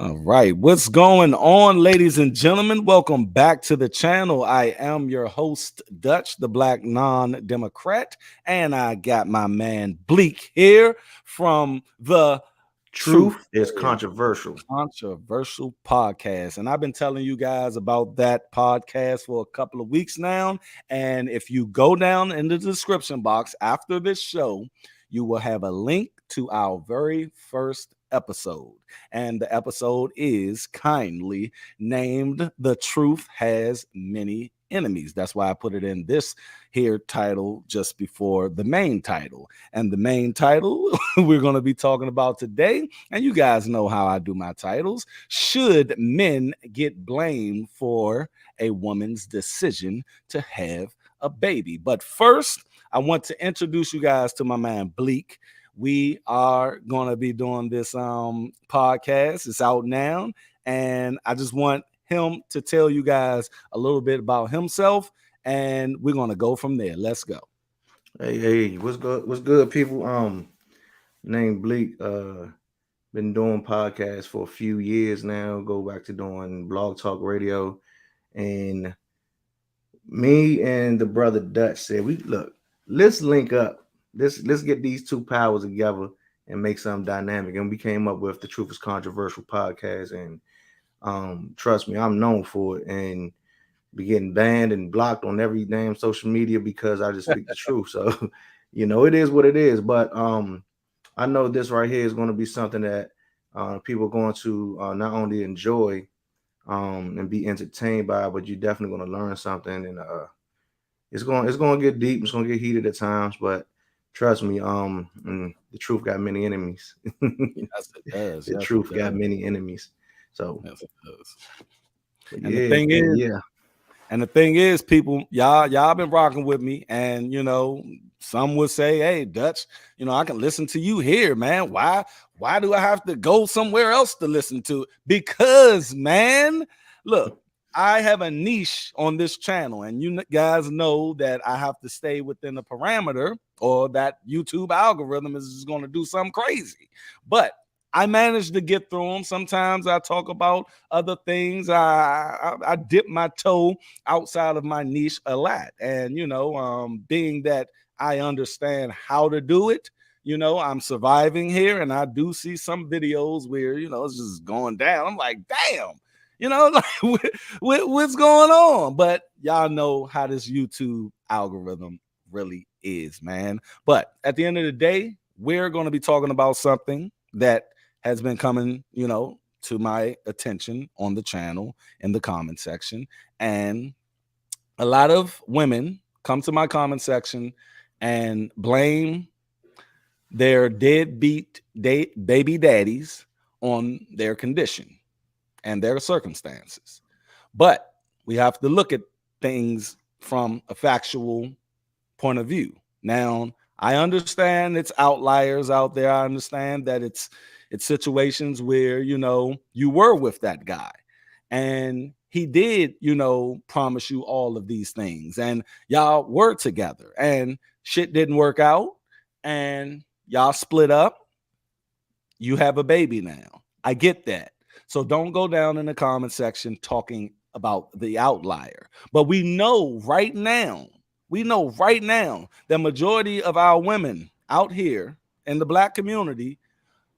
All right, what's going on, ladies and gentlemen? Welcome back to the channel. I am your host, Dutch, the Black Non-Democrat, and I got my man Bleak here from the Truth is controversial. Controversial Podcast. And I've been telling you guys about that podcast for a couple of weeks now. And if you go down in the description box after this show, you will have a link to our very first episode. And the episode is kindly named The Truth Has Many Enemies. That's why I put it in this here title just before the main title. And the main title we're going to be talking about today, and you guys know how I do my titles: should men get blamed for a woman's decision to have a baby? But first, I want to introduce you guys to my man Bleak. We are going to be doing this podcast. It's out now, and I just want him to tell you guys a little bit about himself, and we're going to go from there. Let's go. Hey, what's good? What's good, people? Named Blek. Been doing podcasts for a few years now. Go back to doing blog talk radio, and me and the brother Dutch said, let's link up. Let's get these two powers together and make something dynamic. And we came up with the Truth is Controversial podcast. And trust me, I'm known for it, and be getting banned and blocked on every damn social media because I just speak the truth. So, it is what it is. But I know this right here is going to be something that people are going to not only enjoy and be entertained by, but you're definitely going to learn something. And it's going to get deep. It's going to get heated at times, but trust me, the truth got many enemies. Yes, it does. The truth got many enemies. So yes, it does. And the thing is, and the thing is, people, y'all been rocking with me, and some would say, "Hey, Dutch, I can listen to you here, man. Why do I have to go somewhere else to listen to it?" Because, man, look, I have a niche on this channel, and you guys know that I have to stay within the parameter, or that YouTube algorithm is just going to do something crazy. But I managed to get through them. Sometimes I talk about other things. I dip my toe outside of my niche a lot. And, being that I understand how to do it, I'm surviving here. And I do see some videos where, it's just going down. I'm like, damn, like, what's going on? But y'all know how this YouTube algorithm really is, man. But at the end of the day, we're going to be talking about something that has been coming, to my attention on the channel in the comment section. And a lot of women come to my comment section and blame their deadbeat baby daddies on their condition and their circumstances. But we have to look at things from a factual point of view. Now, I understand it's outliers out there. I understand that it's situations where, you were with that guy and he did, promise you all of these things, and y'all were together and shit didn't work out and y'all split up. You have a baby now. I get that. So don't go down in the comment section talking about the outlier. But we know right now, the majority of our women out here in the Black community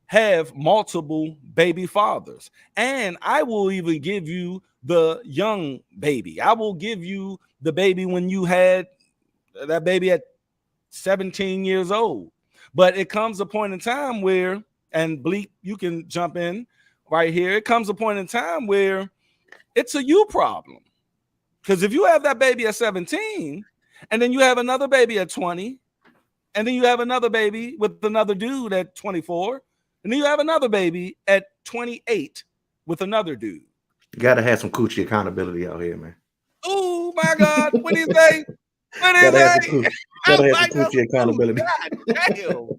have multiple baby fathers. And I will even give you the young baby. I will give you the baby when you had that baby at 17 years old. But it comes a point in time where, and Bleak, you can jump in right here. It comes a point in time where it's a you problem. Because if you have that baby at 17, and then you have another baby at 20, and then you have another baby with another dude at 24, and then you have another baby at 28 with another dude. You gotta have some coochie accountability out here, man. Oh my God! What do you say? What do you say? Gotta have some coochie accountability. God damn.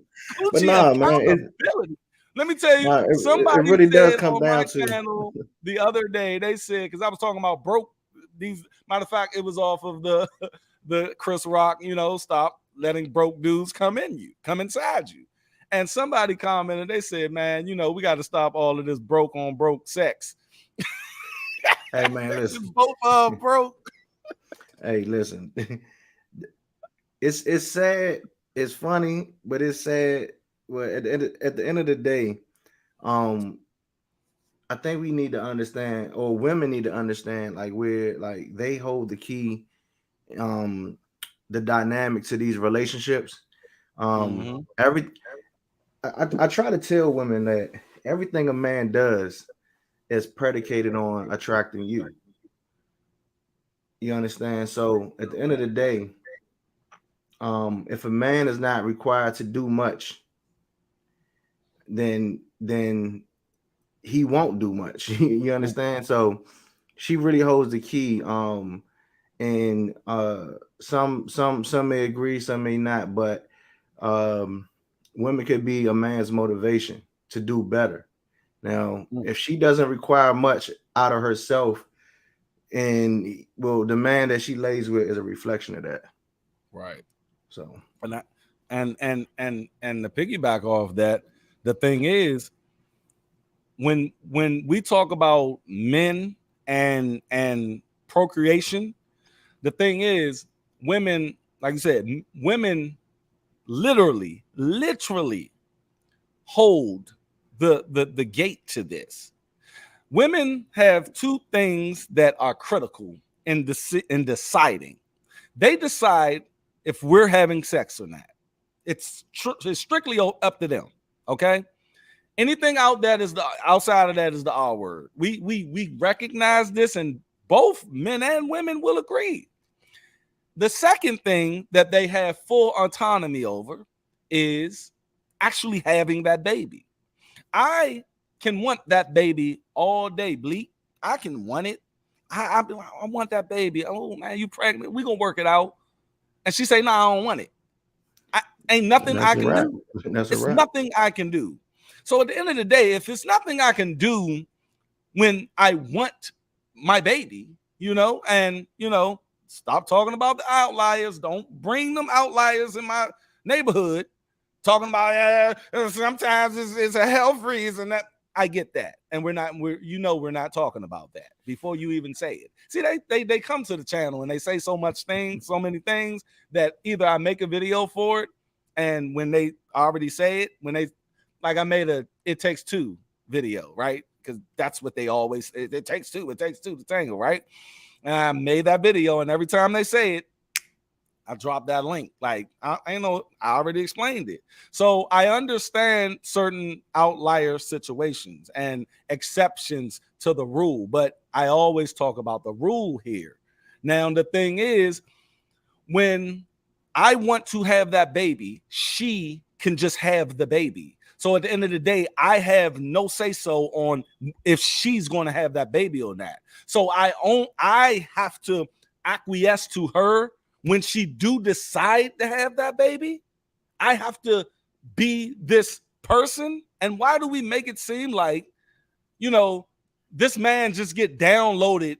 But nah, man. Let me tell you, somebody it really does said come on down my to channel the other day. They said, because I was talking about broke. These, matter of fact, it was off of the Chris Rock. Stop letting broke dudes come inside you. And somebody commented, they said, man, we got to stop all of this broke on broke sex. Hey man, listen. Both broke. Hey, listen. It's sad. It's funny, but it's sad. Well, at the end of the day, um, I think we need to understand, or women need to understand, like we're like they hold the key, um, the dynamic to these relationships. Mm-hmm. Every I try to tell women that everything a man does is predicated on attracting you. You understand? So at the end of the day, if a man is not required to do much, then he won't do much. You understand? So she really holds the key. And some may agree, some may not, but um, women could be a man's motivation to do better. Now, if she doesn't require much out of herself, and well, the man that she lays with is a reflection of that. Right. So, and the piggyback off that, the thing is, when we talk about men and procreation, the thing is, women, like you said, women literally hold the gate to this. Women have two things that are critical in deciding. They decide if we're having sex or not. It's strictly up to them. Okay. Anything outside of that is the R word. We recognize this, and both men and women will agree. The second thing that they have full autonomy over is actually having that baby. I can want that baby all day, Bleak. I can want it. I want that baby. Oh man, you pregnant? We gonna work it out. And she say, "No, I don't want it. Ain't nothing that's I a can wrap. do. That's a It's wrap. nothing I can do." So at the end of the day, if it's nothing I can do when I want my baby, and stop talking about the outliers. Don't bring them outliers in my neighborhood. Talking about sometimes it's a health reason. That I get that, and we're not talking about that before you even say it. See, they come to the channel and they say so many things that either I make a video for it, and when they already say it, like I made a "It Takes Two" video, right? Because that's what they always say. It takes two to tango, right? And I made that video, and every time they say it, I dropped that link. Like I already explained it. So I understand certain outlier situations and exceptions to the rule, but I always talk about the rule here. Now, the thing is, when I want to have that baby, she can just have the baby. So at the end of the day, I have no say so on if she's going to have that baby or not. So I have to acquiesce to her when she do decide to have that baby. I have to be this person. And why do we make it seem like, this man just get downloaded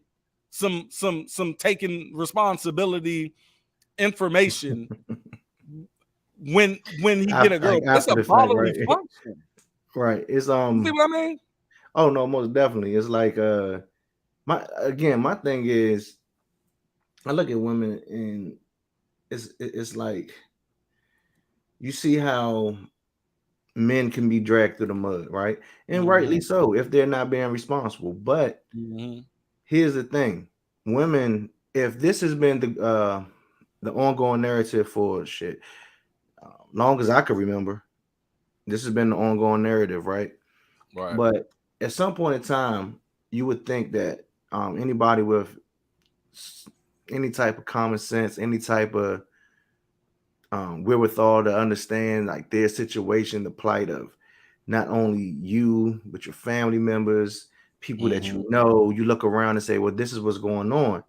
some taking responsibility information when he get a girl? Like It's after a the fact, bodily right? function. Right. It's You see what I mean? Oh no, most definitely. It's like my thing is I look at women and it's like you see how men can be dragged through the mud, right? And rightly so if they're not being responsible. But here's the thing: women, if this has been the ongoing narrative for shit, long as I can remember, this has been the ongoing narrative, right? Right. But at some point in time, you would think that anybody with any type of common sense, any type of wherewithal to understand like their situation, the plight of not only you but your family members, people that you know, you look around and say, well, this is what's going on.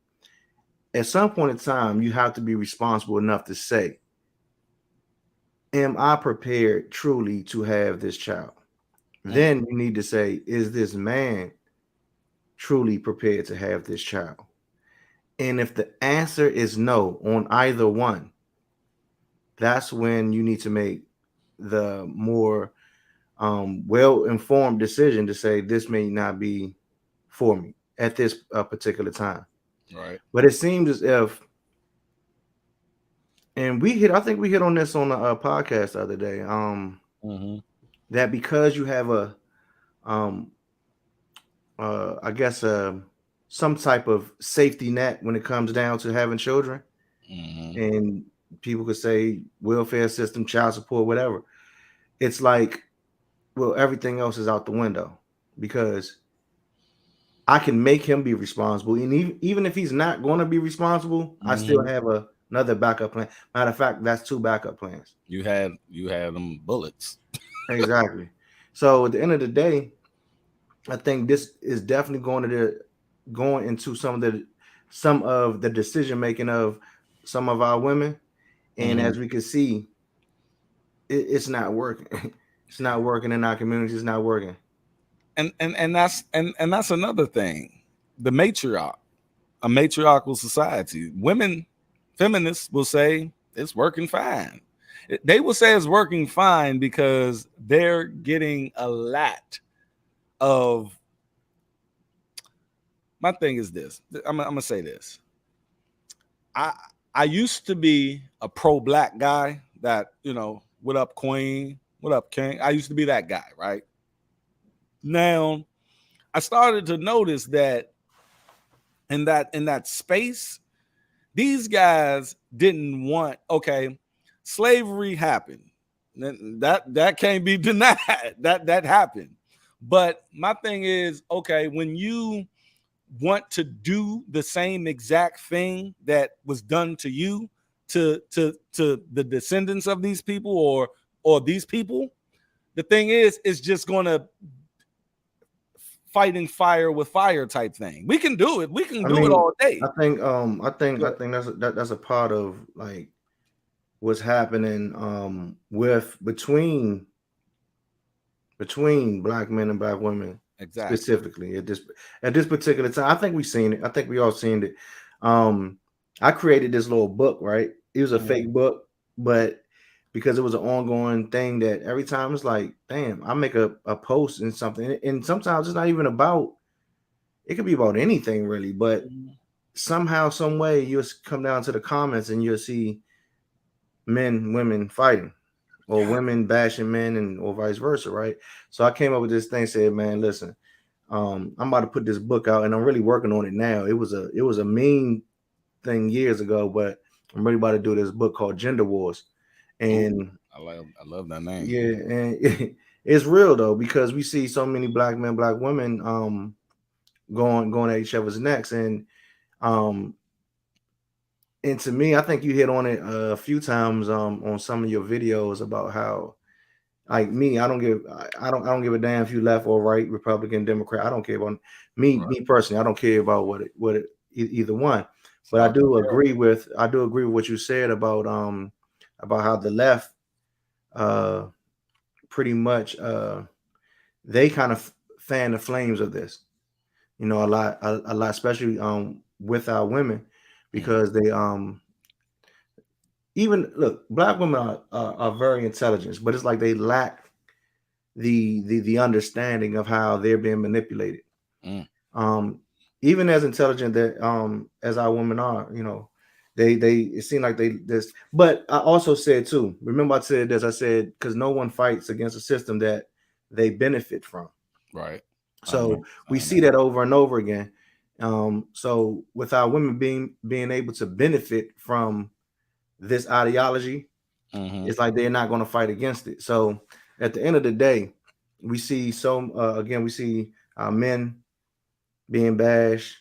At some point in time, you have to be responsible enough to say, am I prepared truly to have this child? Then you need to say, is this man truly prepared to have this child? And if the answer is no on either one, that's when you need to make the more well-informed decision to say this may not be for me at this particular time. Right. But it seems as if, and I think we hit on this on a podcast the other day, Mm-hmm. that because you have um, I guess, some type of safety net when it comes down to having children, Mm-hmm. and people could say welfare system, child support, whatever. It's like, well, everything else is out the window because I can make him be responsible, and even if he's not going to be responsible, I still Mm-hmm. have another backup plan. Matter of fact, that's two backup plans. You had them bullets. Exactly. So at the end of the day, I think this is definitely going into some of the decision making of some of our women, and Mm-hmm. as we can see, it's not working. It's not working in our communities. It's not working. And that's another thing. The matriarch, a matriarchal society. Women, feminists will say it's working fine. They will say it's working fine because they're getting a lot of. My thing is this. I'm gonna say this. I I used to be a pro black guy that, what up queen, what up king. I used to be that guy, right? Now I started to notice that in that space, these guys didn't want, okay, slavery happened. That can't be denied. That happened. But my thing is, okay, when you want to do the same exact thing that was done to you, to the descendants of these people, or these people, the thing is, it's just going to fighting fire with fire type thing. We can do it. We can I do it mean, all day. I think that's a part of like what's happening with between black men and black women Exactly. specifically at this particular time. I think we've seen it. I think we all seen it. Um, I created this little book, right? It was a Mhm. fake book, but because it was an ongoing thing that every time it's like, damn, I make a post and something, and sometimes it's not even about. It could be about anything really, but somehow, some way, you'll come down to the comments and you'll see men, women fighting, or Yeah. women bashing men, and or vice versa, right? So I came up with this thing, said, man, listen, I'm about to put this book out, and I'm really working on it now. It was a mean thing years ago, but I'm really about to do this book called Gender Wars, Ooh, and I love that name. yeah, and it's real though because we see so many black men, black women, going at each other's necks, um, and to me, I think you hit on it a few times on some of your videos about how, like me, I don't give a damn if you left or right, Republican, Democrat. I don't care about me Right. personally. I don't care about either one. So But I compare. I do agree with what you said about how the left uh pretty much they kind of fan the flames of this. A lot, especially with our women, Mhm. because they even look, black women are very intelligent, but it's like they lack the understanding of how they're being manipulated. Mm. Um, even as intelligent that as our women are, they it seemed like they this. But I also said too. Remember, I said this. I said because no one fights against a system that they benefit from. Right. I remember So we saying see that over and over again. So with our women being able to benefit from this ideology, that. Hmm. it's like they're not going to fight against it. So at the end of the day, we see we see men being bashed,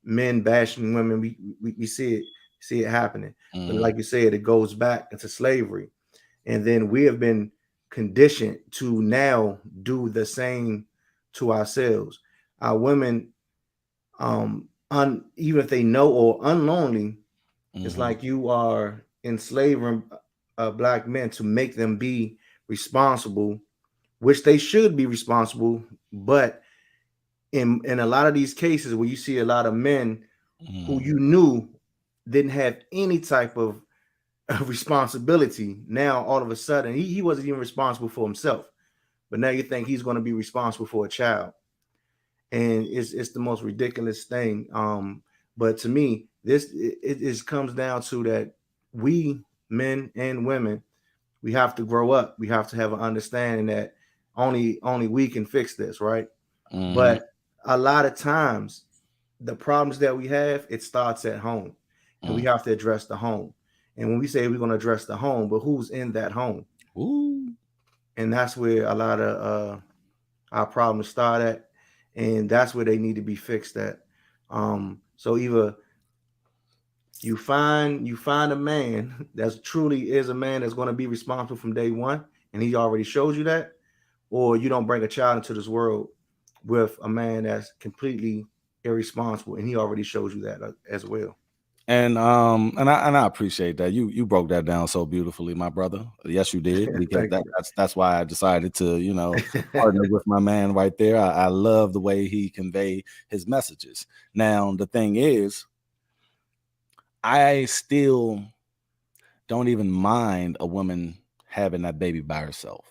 men bashing women. We see it happening. But Hmm. like you said, it goes back into slavery, and then we have been conditioned to now do the same to ourselves. Our women, even if they know or unknowingly, it's Hmm. like you are enslaving black men to make them be responsible, which they should be responsible. But in a lot of these cases where you see a lot of men who Hmm. you knew didn't have any type of a responsibility. Now all of a sudden he wasn't even responsible for himself, but now you think he's going to be responsible for a child, and it's the most ridiculous thing. But to me, it comes down to that we men and women, we have to grow up. We have to have an understanding that only we can fix this, right? Mm-hmm. But a lot of times, the problems that we have, it starts at home, and we have to address the home. And when we say we're going to address the home, but who's in that home? Ooh. And that's where a lot of our problems start at, and that's where they need to be fixed at. So either you find a man that's truly is a man that's going to be responsible from day one, and he already shows you that, or you don't bring a child into this world with a man that's completely irresponsible, and he already shows you that as well. And I appreciate that. You broke that down so beautifully, my brother. Yes, you did. Because Thank you. that's why I decided to, partner with my man right there. I love the way he conveyed his messages. Now, the thing is, I still don't even mind a woman having that baby by herself.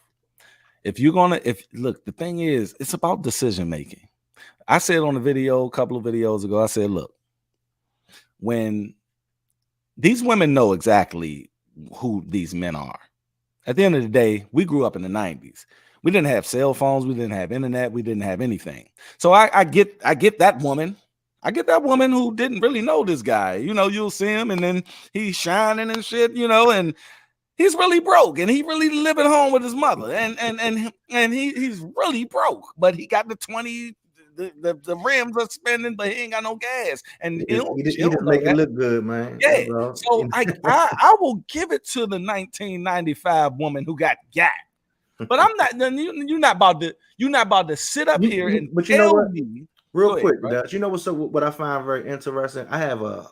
Look, the thing is, it's about decision making. I said on a video a couple of videos ago, I said, look, when these women know exactly who these men are. At the end of the day, we grew up in the 90s. We didn't have cell phones, we didn't have internet, we didn't have anything. So I get that woman. I get that woman who didn't really know this guy. You'll see him and then he's shining and shit, and he's really broke and he really living home with his mother. And he's really broke, but he got the 20. The rims are spinning, but he ain't got no gas, and He she don't just know make it that. look good, man. Yeah, Bro. so I will give it to the 1995 woman who got gat, but I'm not. You're not about to sit up here and But you know tell what? me. Real Go ahead, quick, bro. Dutch. You know what I find very interesting? I have a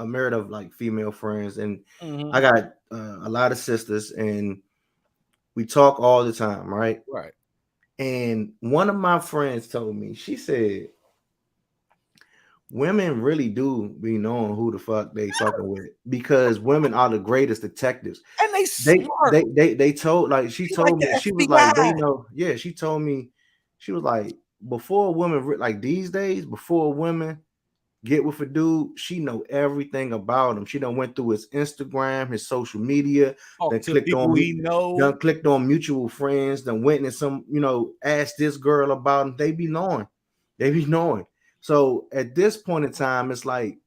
myriad of like female friends, and Mhm. I got a lot of sisters, and we talk all the time, right? Right. And one of my friends told me, she said, women really do be knowing who the fuck they fucking with, because women are the greatest detectives. And they They smart. they they they told like she They like told me, the she was like, they FBI. know, yeah, she told me, she was like, before women like these days, before women get with a dude, she know everything about him. She done went through his Instagram, his social media, Talk then to people he know. clicked on mutual friends, then went and asked this girl about him. They be knowing. They be knowing. So at this point in time, it's like,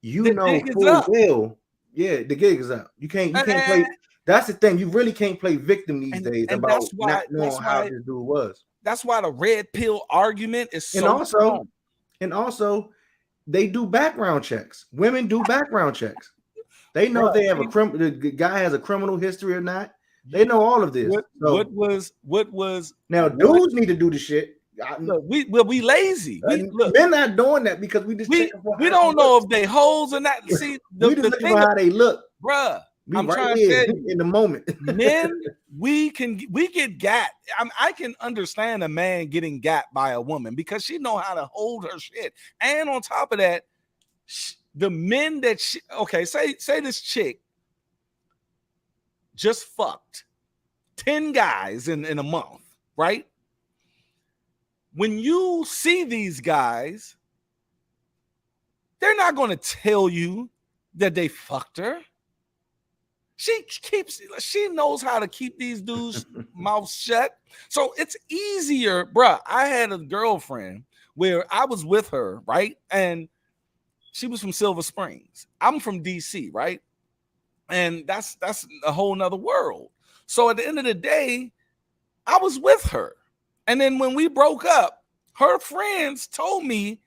The know jig is full up. well, yeah, the gig is up. You can't And, play. That's the thing. You really can't play victim these days and about that's not why knowing how this dude was. the red pill argument is And so also, strong. they do background checks. Women do background checks. They know if Bro, they have the guy has a criminal history or not. They know all of this. So what was now one dudes need to do the shit. look, we lazy. Men not doing that because we just checking for We how they don't look. know if they holes or not. See, We just the looking thing, for how they look. bruh, We I'm right trying to here tell you, in the moment. men, we get got. I can understand a man getting got by a woman because she know how to hold her shit. And on top of that, the men that say this chick just fucked 10 guys in a month, right? When you see these guys, they're not going to tell you that they fucked her. She knows how to keep these dudes' mouths shut. So it's easier, bruh. I had a girlfriend where I was with her, right? And she was from Silver Springs. I'm from DC, right? And that's a whole nother world. So at the end of the day, I was with her. And then when we broke up, her friends told me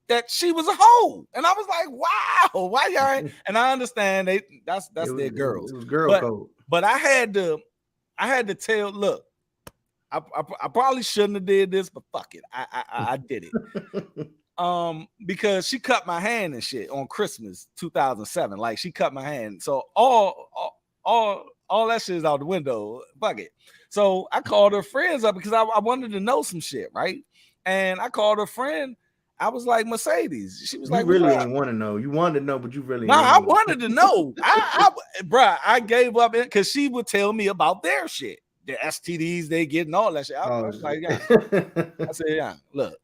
that she was a hoe. And I was like, wow, why y'all ain't? And I understand that's their girls. It was girl But code. but I had to tell, look, I probably shouldn't have did this, but fuck it. I did it. Because she cut my hand and shit on Christmas 2007. Like she cut my hand. So all that shit is out the window. Fuck it. So I called her friends up because I wanted to know some shit, right? And I called her friend I was like, Mercedes. She was You like, what's really up? ain't want to know. You wanted to know, but you really Nah, ain't I want wanted to know. Bruh, I gave up because she would tell me about their shit, the STDs they get and all that shit. I was like, yeah. I said, yeah, look,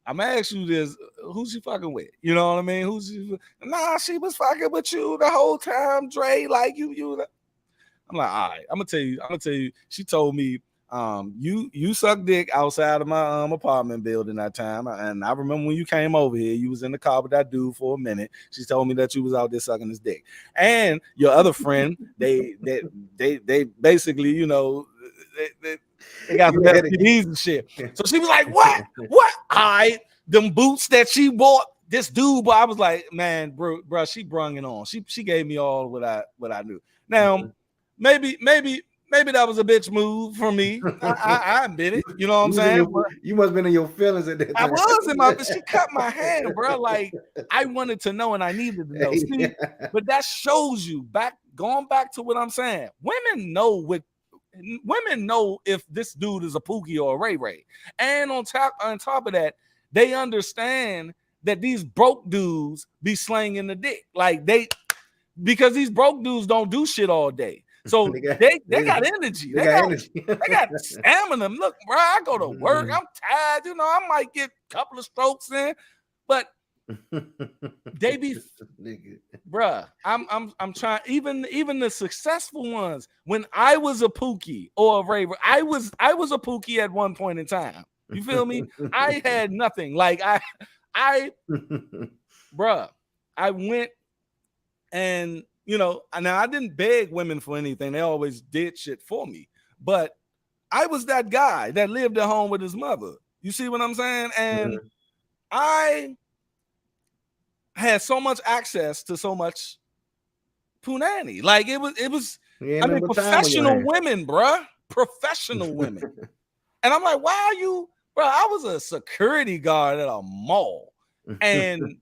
I'm gonna ask you this: who's she fucking with? You know what I mean? Nah, she was fucking with you the whole time, Dre. Like you. I'm like, all right, I'm gonna tell you. She told me, you suck dick outside of my apartment building that time, and I remember when you came over here, you was in the car with that dude for a minute. She told me that you was out there sucking his dick, and your other friend, they basically, you know, they got some STDs and shit. So she was like, what? Them boots that she bought this dude, but I was like, man, bro, she brung it on. She gave me all what I knew. Now, maybe that was a bitch move for me. I admit it. You know what I'm saying? You must have been in your feelings at that time. I was in my, but she cut my hand, bro. Like I wanted to know and I needed to know. See, but that shows you going back to what I'm saying. Women know if this dude is a Pookie or a Ray Ray, and on top of that, they understand that these broke dudes be slanging the dick, like because these broke dudes don't do shit all day. So they got energy. They got stamina. Look, bro, I go to work. I'm tired. You know, I might get a couple of strokes in, but they be, bruh. I'm trying. Even the successful ones. When I was a Pookie or a Raver, I was a Pookie at one point in time. You feel me? I had nothing. Like bruh, I went and. You know, now I didn't beg women for anything. They always did shit for me. But I was that guy that lived at home with his mother. You see what I'm saying? And I had so much access to so much punani. Like it was I mean, professional women, bruh. Professional women. And I'm like, why are you, bro? I was a security guard at a mall. And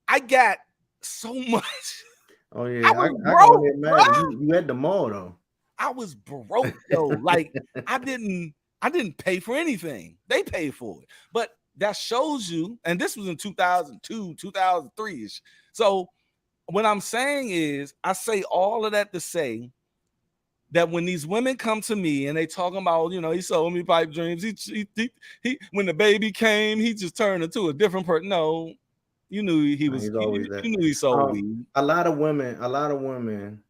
I got so much. Oh yeah, I was broke, bro. You at the mall though. I was broke though. Like I didn't pay for anything. They paid for it. But that shows you, and this was in 2002, 2003ish. So what I'm saying is, I say all of that to say that when these women come to me and they talking about, you know, he sold me pipe dreams. He when the baby came, he just turned into a different person. No, you knew he was. You knew he sold weed. A lot of women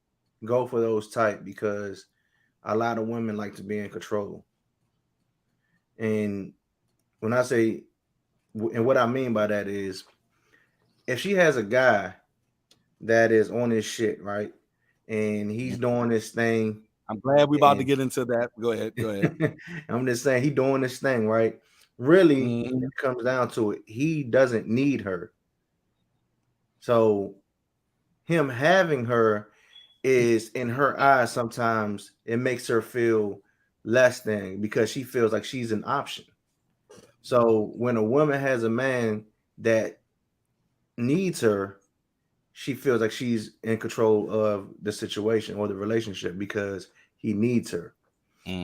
go for those type because a lot of women like to be in control. And when I say, and what I mean by that is, if she has a guy that is on his shit, right, and he's doing this thing. I'm glad we're about to get into that. Go ahead. I'm just saying, he doing this thing, right? Really, it comes down to it. He doesn't need her. So him having her is, in her eyes, sometimes it makes her feel less than, because she feels like she's an option. So when a woman has a man that needs her, she feels like she's in control of the situation or the relationship because he needs her.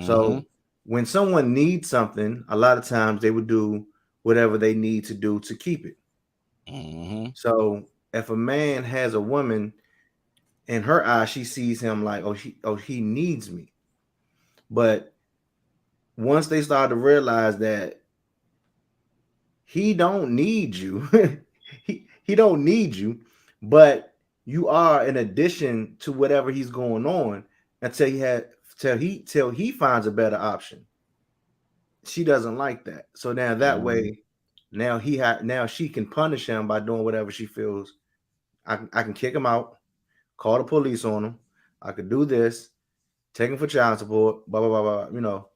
So when someone needs something, a lot of times they would do whatever they need to do to keep it. So if a man has a woman, in her eyes, she sees him like, he needs me. But once they start to realize that he don't need you, he don't need you, but you are an addition to whatever he's going on until he finds a better option. She doesn't like that. So now that way, now she can punish him by doing whatever she feels. I can kick him out, call the police on him. I could do this, take him for child support, blah blah blah blah. You know.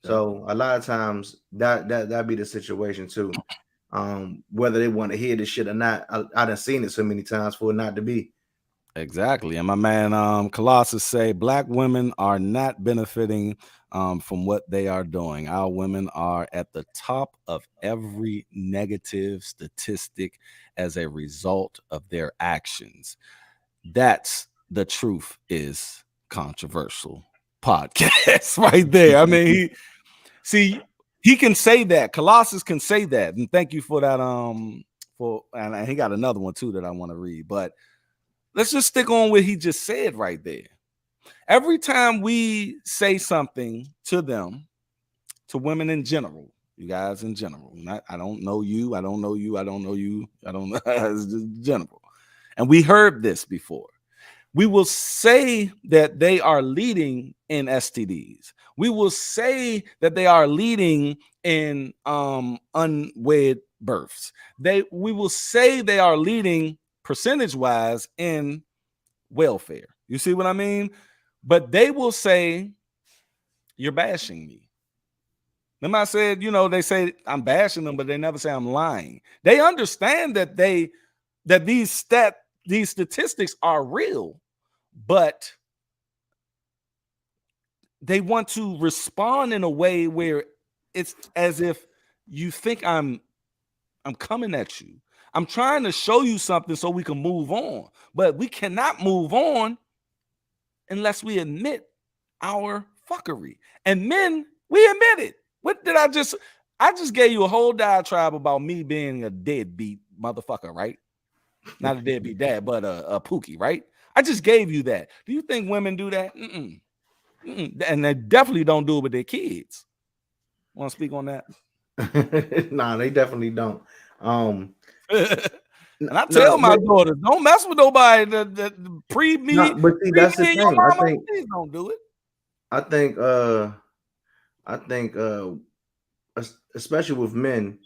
So a lot of times that be the situation too. Whether they want to hear this shit or not, I done seen it so many times for it not to be. Exactly. And my man Colossus say Black women are not benefiting from what they are doing. Our women are at the top of every negative statistic as a result of their actions. That's the Truth is Controversial podcast right there. I mean, see, He can say that. Colossus can say that. And thank you for that. And he got another one too that I want to read. But let's just stick on what he just said right there. Every time we say something to them, to women in general, you guys in general, not I don't know you, I don't know you, I don't know you, I don't know, it's just general. And we heard this before. We will say that they are leading in STDs. We will say that they are leading in unwed births. We will say they are leading percentage wise in welfare. You see what I mean? But they will say you're bashing me. Remember I said, they say I'm bashing them, but they never say I'm lying. They understand that these statistics are real, but they want to respond in a way where it's as if you think I'm coming at you. I'm trying to show you something so we can move on, but we cannot move on unless we admit our fuckery. And men, we admit it. What did I just gave you a whole diatribe about me being a deadbeat motherfucker, right? Not a deadbeat dad, but a pookie, right? I just gave you that. Do you think women do that? Mm-mm. Mm-mm. And they definitely don't do it with their kids. Want to speak on that? Nah, they definitely don't. And I tell my daughters, don't mess with nobody that pre me. But see, that's the Your thing. mama, please don't do it. I think especially with men,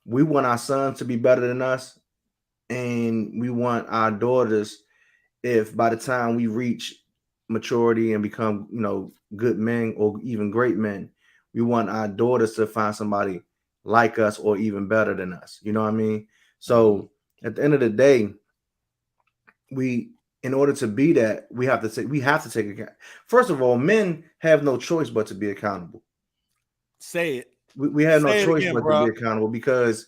we want our sons to be better than us, and we want our daughters, if by the time we reach maturity and become, good men or even great men, we want our daughters to find somebody like us or even better than us. You know what I mean? So at the end of the day, in order to be that, we have to take account. First of all, men have no choice but to be accountable. Say it. We have no choice but to be accountable, because,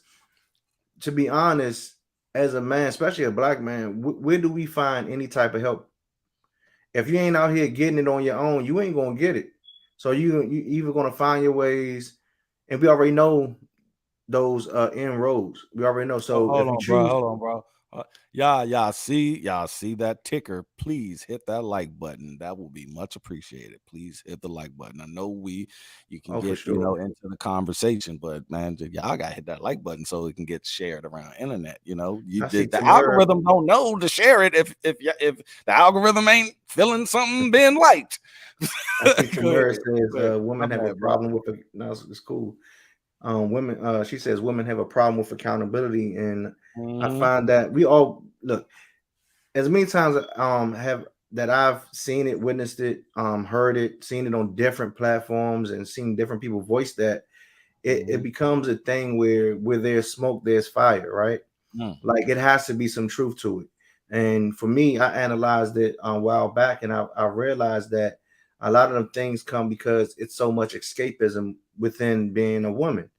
to be honest, as a man, especially a black man, where do we find any type of help? If you ain't out here getting it on your own, you ain't gonna get it. So you either gonna find your ways, and we already know those inroads. We already know. So if you choose, hold on, bro. Y'all see that ticker? Please hit that like button. That will be much appreciated. Please hit the like button. I know you can get into the conversation, but man, y'all gotta hit that like button so it can get shared around internet. The algorithm don't know to share it if the algorithm ain't feeling something being liked. I think Tamara says women have a problem with it. No, it's cool. Women, she says women have a problem with accountability, and I find that we all look, as many times have that I've seen it, witnessed it, heard it, seen it on different platforms, and seen different people voice that it becomes a thing where there's smoke, there's fire, right? Like it has to be some truth to it. And for me, I analyzed it a while back, and I realized that a lot of them things come because it's so much escapism within being a woman.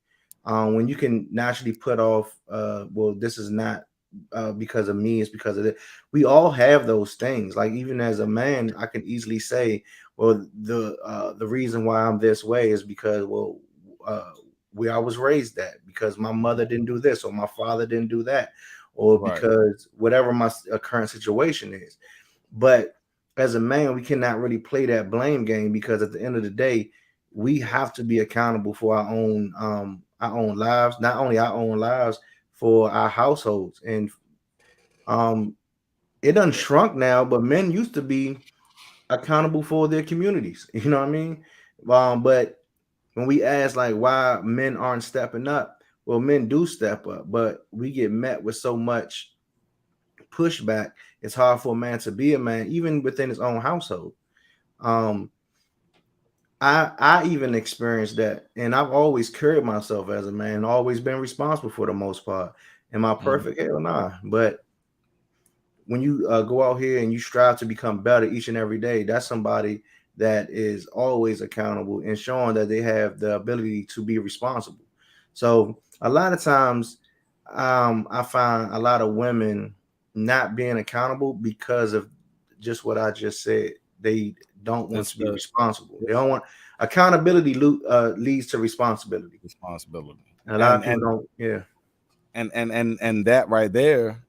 When you can naturally put off, well, this is not because of me, it's because of it. We all have those things. Like even as a man, I can easily say, well, the reason why I'm this way is because, well, where I was raised at, because my mother didn't do this or my father didn't do that, or because whatever my current situation is. But as a man, we cannot really play that blame game, because at the end of the day, we have to be accountable for our own lives, not only our own lives, for our households. And it done shrunk now, but men used to be accountable for their communities. You know what I mean? But when we ask like why men aren't stepping up, well, men do step up, but we get met with so much pushback. It's hard for a man to be a man, even within his own household. I even experienced that, and I've always carried myself as a man, always been responsible for the most part. Am I perfect? Hell nah. But when you go out here and you strive to become better each and every day, that's somebody that is always accountable and showing that they have the ability to be responsible. So a lot of times, I find a lot of women not being accountable because of just what I just said. They don't want to be responsible. They don't want. accountability leads to responsibility. Responsibility. And a lot of people don't. Yeah. And that right there,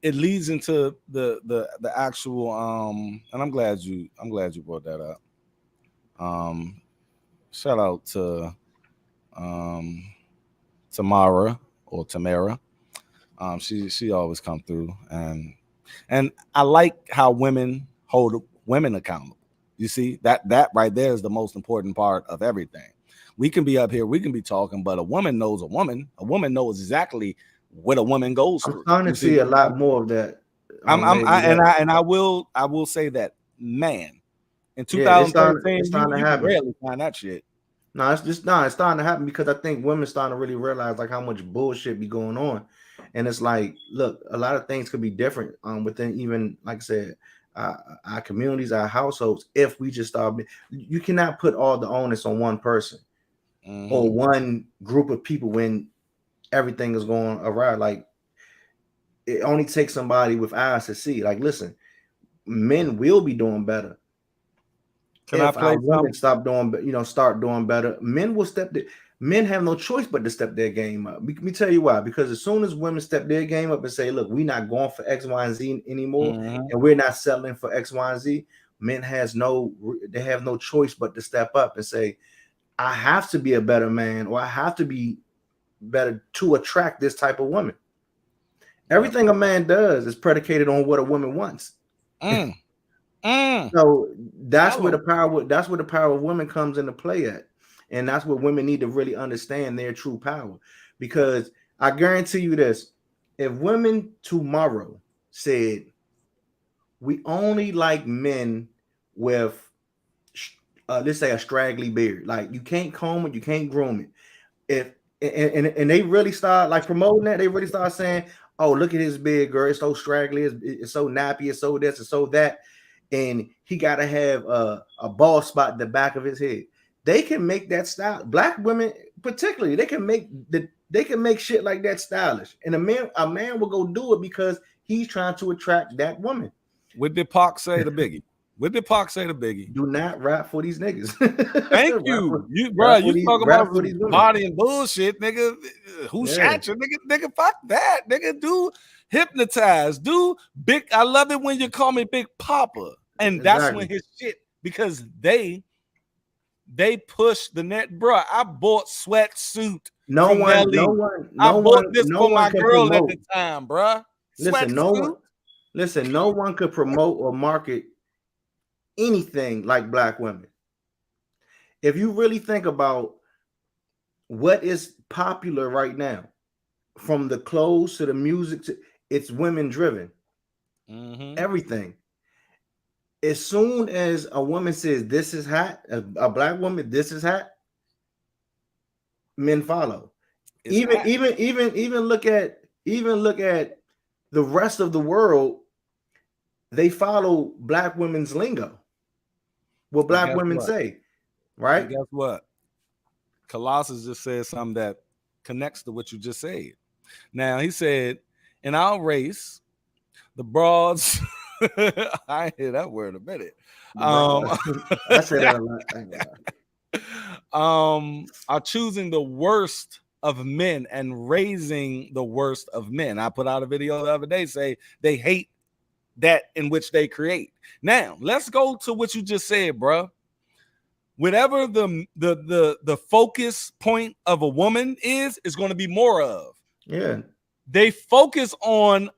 it leads into the actual and I'm glad you brought that up. Shout out to um Tamara or Tamara. She always come through, and I like how women hold women accountable. You see, that right there is the most important part of everything. We can be up here, we can be talking, but a woman knows a woman. A woman knows exactly what a woman goes I'm through. starting You to see see a what I'm lot saying? more of that. I'm Lately, and I will say that, man, in yeah, it's 2013, starting to you can happen. rarely find that shit. No, it's just no, it's starting to happen because I think women starting to really realize like how much bullshit be going on, and it's like, look, a lot of things could be different within even like I said, our communities, our households. If we just start, you cannot put all the onus on one person or Mm-hmm. one group of people when everything is going awry. Like it only takes somebody with eyes to see. Like, listen, men will be doing better Can I if our play women some? stop doing, start doing better. Men will men have no choice but to step their game up. Let me tell you why. Because as soon as women step their game up and say, "Look, we're not going for X, Y, and Z anymore, Mm-hmm. and we're not settling for X, Y, and Z," men they have no choice but to step up and say, "I have to be a better man, or I have to be better to attract this type of woman." Yep. Everything a man does is predicated on what a woman wants. Mm. Mm. So Tell them. that's where the power of women comes into play at. And that's what women need to really understand their true power. Because I guarantee you this, if women tomorrow said we only like men with let's say a straggly beard, like you can't comb it, you can't groom it. If and they really start like promoting that, they really start saying, "Oh, look at his beard, girl. It's so straggly, it's so nappy, it's so this, it's so that." And he got to have a bald spot in the back of his head. They can make that style. Black women, particularly, they can make shit like that stylish. And a man will go do it because he's trying to attract that woman. What did Pac say to Biggie? What did Pac say to Biggie? Do not rap for these niggas. Thank you. You, bro, you talking rap about for some these women. body and bullshit, nigga. Who Yeah, shot you, nigga? Fuck that, nigga. Do hypnotize. Do big. I love it when you call me Big Papa, and that's when exactly. his shit, because they push the net, bro. I bought sweatsuit No from one, no Nelly. one, I no bought one, this no for one my can girl at the promote. time, bro. Listen, Sweatsuit. no one could promote or market anything like black women. If you really think about what is popular right now, from the clothes to the music to it's women driven. Mm-hmm. Everything. As soon as a woman says this is hot, a black woman, this is hot, men follow. It's hot. Even look at the rest of the world. They follow black women's lingo. What And black guess women what? say, And right? guess what? Colossus just said something that connects to what you just said. Now he said, in our race, the broads. I ain't hear that word in a minute. The Um, broad. I say that a lot. I ain't gonna lie. are choosing the worst of men and raising the worst of men. I put out a video the other day say they hate that in which they create. Now let's go to what you just said, bro. Whatever the focus point of a woman is going to be more of. Yeah. They focus on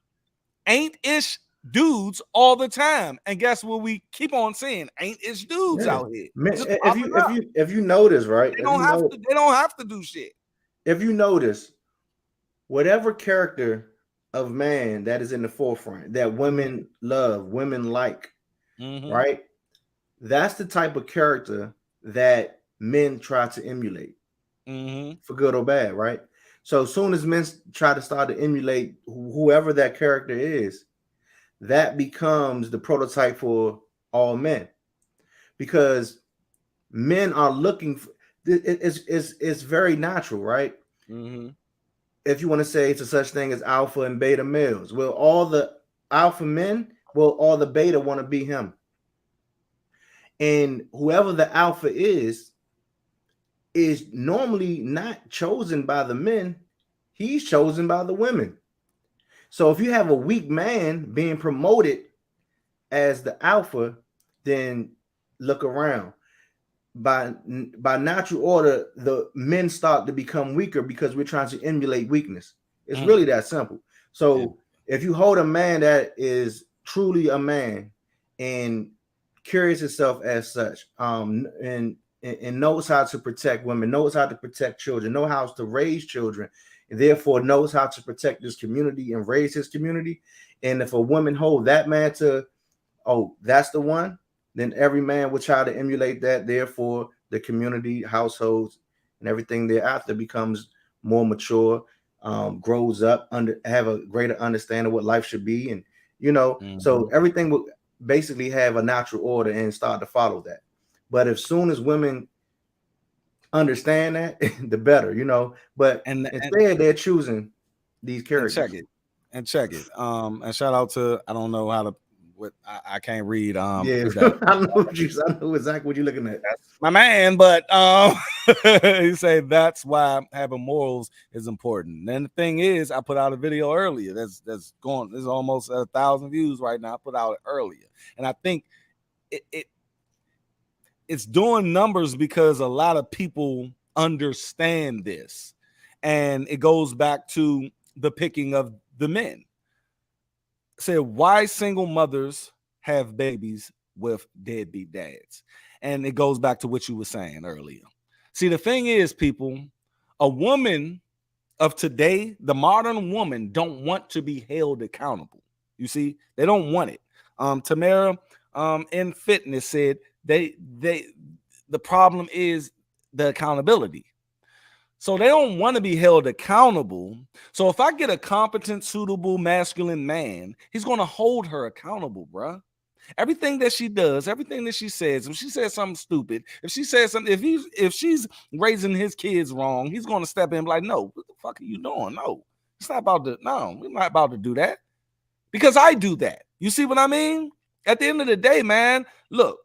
ain't ish dudes all the time, and guess what? We keep on saying ain't ish dudes Yeah. out here Man, just popping up. if you notice, right? They don't have to. They don't have to do shit. If you notice, whatever character of man that is in the forefront that women love, women like, Mm-hmm. right? That's the type of character that men try to emulate, for good or bad, right? So as soon as men try to start to emulate whoever that character is, that becomes the prototype for all men, because men are looking for it's very natural, right? Mm-hmm. If you want to say it's a such thing as alpha and beta males, well, all the alpha men, well, all the beta want to be him. And whoever the alpha is normally not chosen by the men, he's chosen by the women. So if you have a weak man being promoted as the alpha, then look around. By natural order, the men start to become weaker because we're trying to emulate weakness. It's really that simple. So if you hold a man that is truly a man and carries himself as such, and knows how to protect women, knows how to protect children, knows how to raise children, and therefore knows how to protect this community and raise his community. And if a woman hold that man to, oh, that's the one, then every man will try to emulate that. Therefore, the community, households, and everything thereafter becomes more mature, grows up, have a greater understanding of what life should be, and so everything will basically have a natural order and start to follow that. But as soon as women understand that, the better, But instead, they're choosing these characters. And check it. And shout out to, I don't know how to. I can't read. Yeah, I know exactly what you're looking at. That's my man, but he said that's why having morals is important. And the thing is, I put out a video earlier that's going. There's almost 1,000 views right now. I put out earlier, and I think it's doing numbers because a lot of people understand this, and it goes back to the picking of the men. Said why single mothers have babies with deadbeat dads. And it goes back to what you were saying earlier. See, the thing is, people, a woman of today, the modern woman, don't want to be held accountable. You see, they don't want it. Tamara in fitness said the problem is the accountability. So they don't want to be held accountable. So if I get a competent, suitable, masculine man, he's going to hold her accountable, bruh. Everything that she does, everything that she says, if she says something stupid, if she says something, if she's raising his kids wrong, he's going to step in and be like, no, what the fuck are you doing? No, it's not about to, no, we're not about to do that. Because I do that. You see what I mean? At the end of the day, man, look,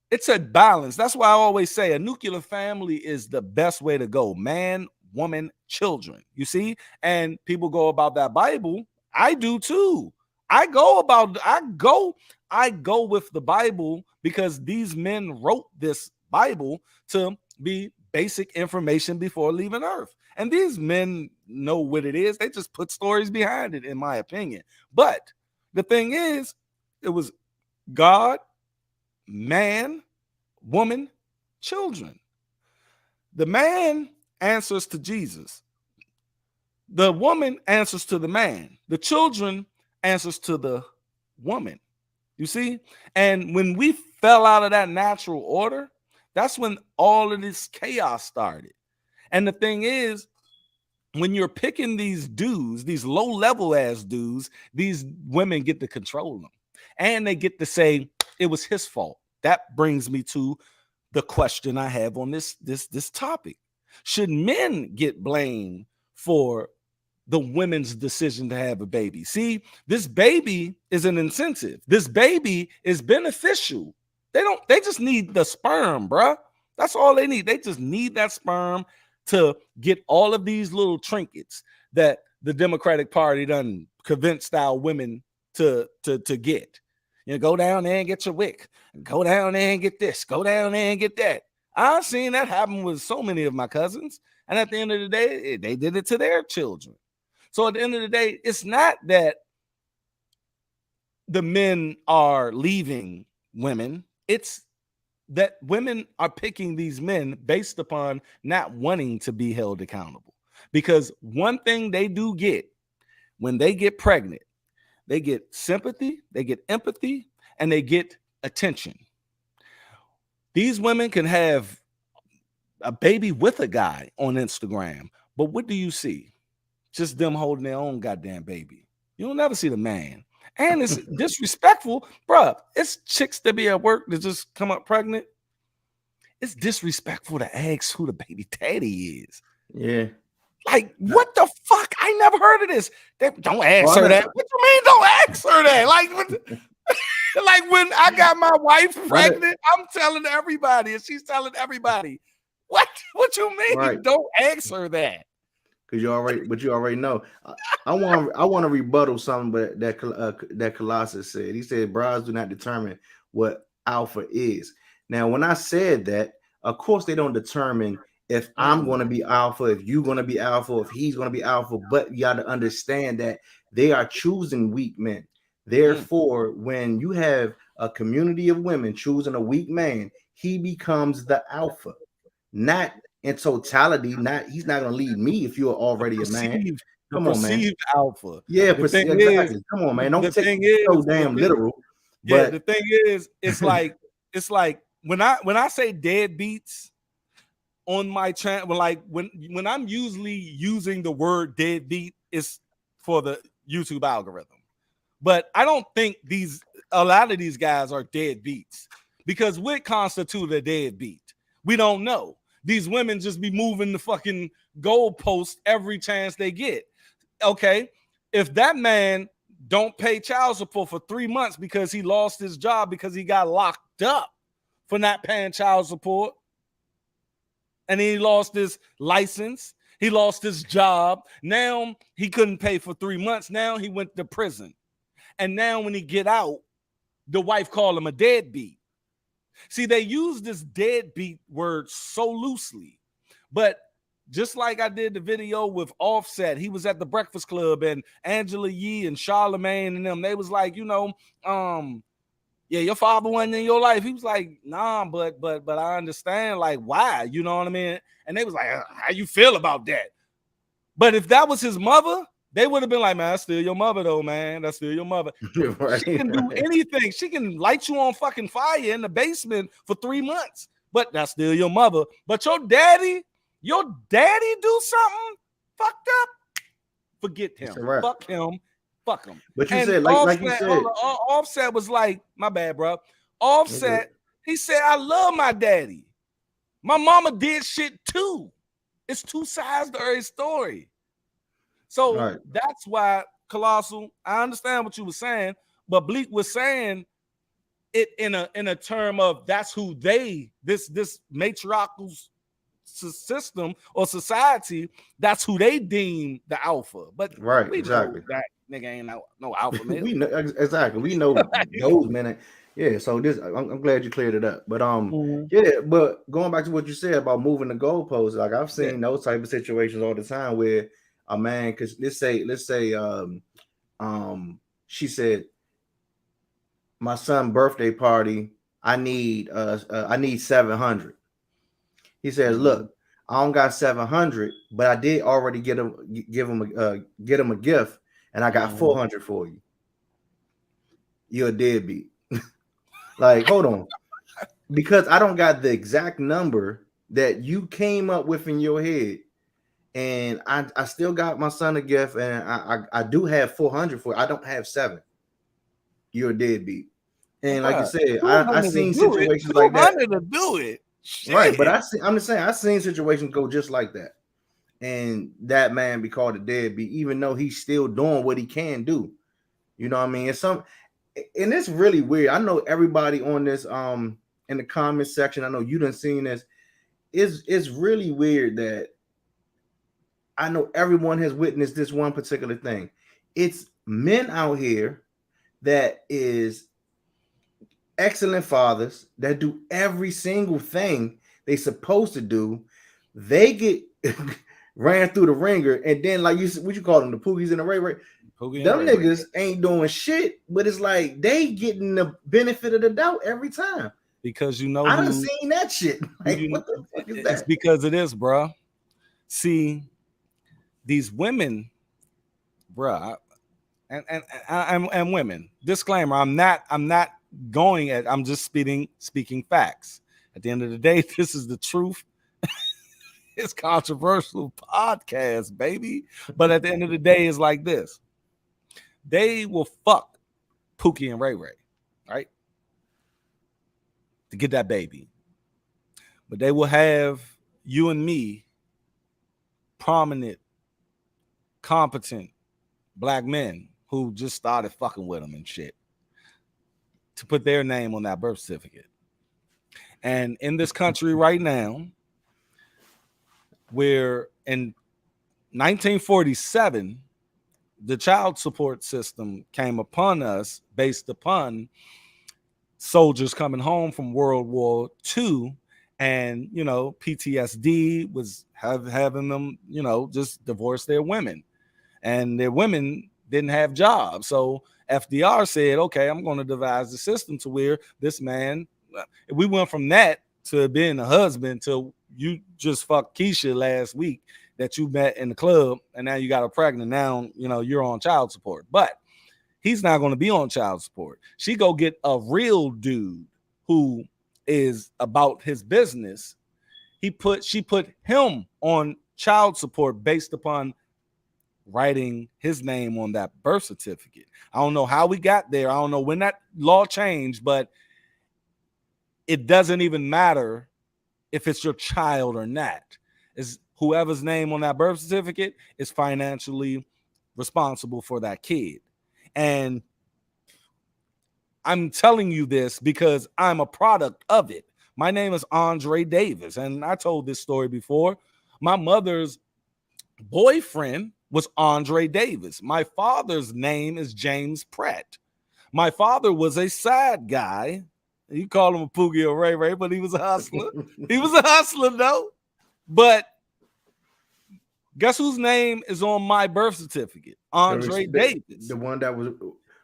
it's a balance. That's why I always say a nuclear family is the best way to go. Man, woman, children. You see? And people go about that Bible. I do too. I go with the Bible because these men wrote this Bible to be basic information before leaving Earth. And these men know what it is. They just put stories behind it, in my opinion. But the thing is, it was God, man, woman, children. The man answers to Jesus. The woman answers to the man. The children answers to the woman. You see? And when we fell out of that natural order, that's when all of this chaos started. And the thing is, when you're picking these dudes, these low-level ass dudes, these women get to control them. And they get to say, it was his fault. That brings me to the question I have on this topic. Should men get blamed for the women's decision to have a baby? See, this baby is an incentive. This baby is beneficial. They just need the sperm, bruh. That's all they need. They just need that sperm to get all of these little trinkets that the Democratic Party done convinced our women to get. Go down there and get your wick. Go down there and get this. Go down there and get that. I've seen that happen with so many of my cousins. And at the end of the day, they did it to their children. So at the end of the day, it's not that the men are leaving women. It's that women are picking these men based upon not wanting to be held accountable. Because one thing they do get when they get pregnant, they get sympathy, they get empathy, and they get attention. These women can have a baby with a guy on Instagram, but what do you see? Just them holding their own goddamn baby. You'll never see the man. And it's disrespectful, bruh. It's chicks that be at work that just come up pregnant. It's disrespectful to ask who the baby daddy is. Yeah. Like, what the fuck? I never heard of this. Don't ask her that. What you mean don't ask her that? Like, what Like when I got my wife Why did- pregnant, I'm telling everybody, and she's telling everybody. What you mean? Right. Don't ask her that. Because you already know. I want to rebuttal something, but that Colossus said. He said brides do not determine what alpha is. Now, when I said that, of course they don't determine if I'm going to be alpha, if you're going to be alpha, if he's going to be alpha. But you got to understand that they are choosing weak men. Therefore, when you have a community of women choosing a weak man, he becomes the alpha, not in totality. He's not going to lead me if you're already a man. The Come on, man. perceived alpha. Yeah, The thing exactly. is, Come on, man. Don't the take thing it so is, damn literal. yeah, But the thing is, it's like when I say deadbeats on my channel, like when I'm usually using the word deadbeat, it's for the YouTube algorithm. But I don't think a lot of these guys are deadbeats, because what constitute a deadbeat? We don't know. These women just be moving the fucking goalpost every chance they get. Okay, if that man don't pay child support for 3 months because he lost his job because he got locked up for not paying child support, and he lost his license, he lost his job, now he couldn't pay for 3 months, now he went to prison, and now when he get out, the wife called him a deadbeat. See, they use this deadbeat word so loosely, but just like I did the video with Offset, he was at the Breakfast Club, and Angela Yee and Charlemagne and them, they was like, yeah, your father wasn't in your life. He was like, nah, but I understand, like, why? You know what I mean? And they was like, how you feel about that? But if that was his mother, they would have been like, man, that's still your mother, though, man. That's still your mother. Right, she can do anything. She can light you on fucking fire in the basement for 3 months, but that's still your mother. But your daddy do something fucked up, forget him. Fuck him. Fuck him. But you and said, like you said, Offset was like, my bad, bro. Offset, he said, I love my daddy. My mama did shit too. It's two sides to every story. So that's why, Colossal, I understand what you were saying, but Bleak was saying it in a term of that's who this matriarchal system or society, that's who they deem the alpha. But we know that nigga ain't no alpha male. We know exactly. We know those men. Yeah, so this I'm glad you cleared it up. But yeah, but going back to what you said about moving the goalposts, like I've seen those type of situations all the time where a man, because let's say she said, my son's birthday party, I need 700. He says, look, I don't got 700, but I did already get him a gift, and I got 400 for you. You're a deadbeat. Like, hold on. Because I don't got the exact number that you came up with in your head, and I still got my son a gift, and I do have 400 for you. I don't have 7. You're a deadbeat. And like you said, I seen situations like that. To do it. Shit. Right, but I'm just saying, I've seen situations go just like that. And that man be called a deadbeat, even though he's still doing what he can do. You know what I mean? And it's really weird. I know everybody on this in the comment section, I know you done seen this. It's really weird that I know everyone has witnessed this one particular thing. It's men out here that is excellent fathers that do every single thing they supposed to do. They get ran through the ringer, and then like you, what you call them, the Poogies and the Ray Ray. Them niggas ain't doing shit, but it's like they getting the benefit of the doubt every time. Because you know, I done seen that shit. Like, what the fuck is that? It's because of this, bro. See, these women, bro, and women. Disclaimer: I'm not going at. I'm just speaking facts. At the end of the day, this is the truth. It's controversial podcast, baby. But at the end of the day, it's like this. They will fuck Pookie and Ray Ray, right? To get that baby. But they will have you and me, prominent, competent black men who just started fucking with them and shit. to put their name on that birth certificate. And in this country right now, where in 1947, the child support system came upon us based upon soldiers coming home from World War II, and PTSD was having them just divorce their women, and their women didn't have jobs. So FDR said, okay, I'm going to devise the system to where this man, we went from that to being a husband to you just fucked Keisha last week that you met in the club, and now you got her pregnant. Now you're on child support. But he's not going to be on child support. She go get a real dude who is about his business. She put him on child support based upon writing his name on that birth certificate. I don't know how we got there. I don't know when that law changed, but it doesn't even matter if it's your child or not. Is whoever's name on that birth certificate is financially responsible for that kid. And I'm telling you this because I'm a product of it. My name is Andre Davis, and I told this story before. My mother's boyfriend was Andre Davis. My father's name is James Pratt. My father was a sad guy. You call him a Poogie or Ray Ray, but he was a hustler. He was a hustler, though. But guess whose name is on my birth certificate? Andre Davis. The one that was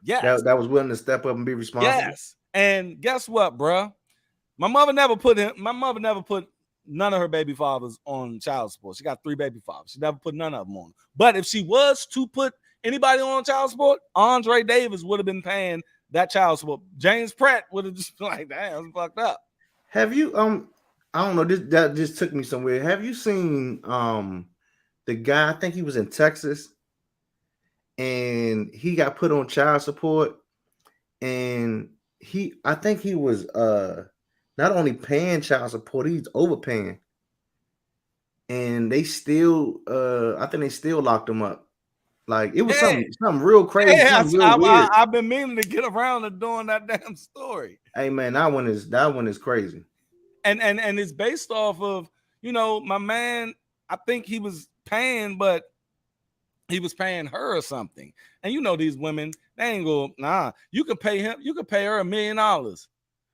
that was willing to step up and be responsible. Yes. And guess what, bro? My mother never put none of her baby fathers on child support. She got 3 baby fathers. She never put none of them on. But if she was to put anybody on child support, Andre Davis would have been paying that child support. James Pratt would have just been like, damn, it's fucked up. Have you I don't know, that just took me somewhere. Have you seen the guy, I think he was in Texas, and he got put on child support, and I think he was not only paying child support, he's overpaying. And they still I think they still locked him up. Like it was something real crazy. Yeah, real weird. I've been meaning to get around to doing that damn story. Hey man, that one is crazy. And it's based off of, my man, I think he was paying, but he was paying her or something. And these women, they ain't go, nah, you can pay him, you can pay her $1 million.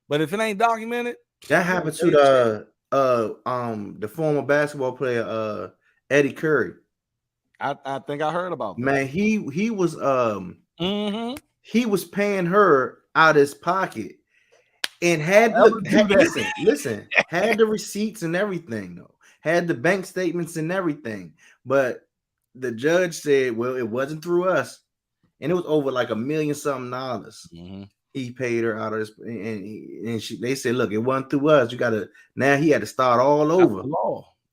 But if it ain't documented, that happened to the former basketball player Eddie Curry. I think I heard about that. Man, he was he was paying her out of his pocket and had listen, had the receipts and everything though. Had the bank statements and everything. But the judge said, well, it wasn't through us. And it was over like $1 million something. Mm-hmm. He paid her out of this, and they said, look, it wasn't through us. Now he had to start all over.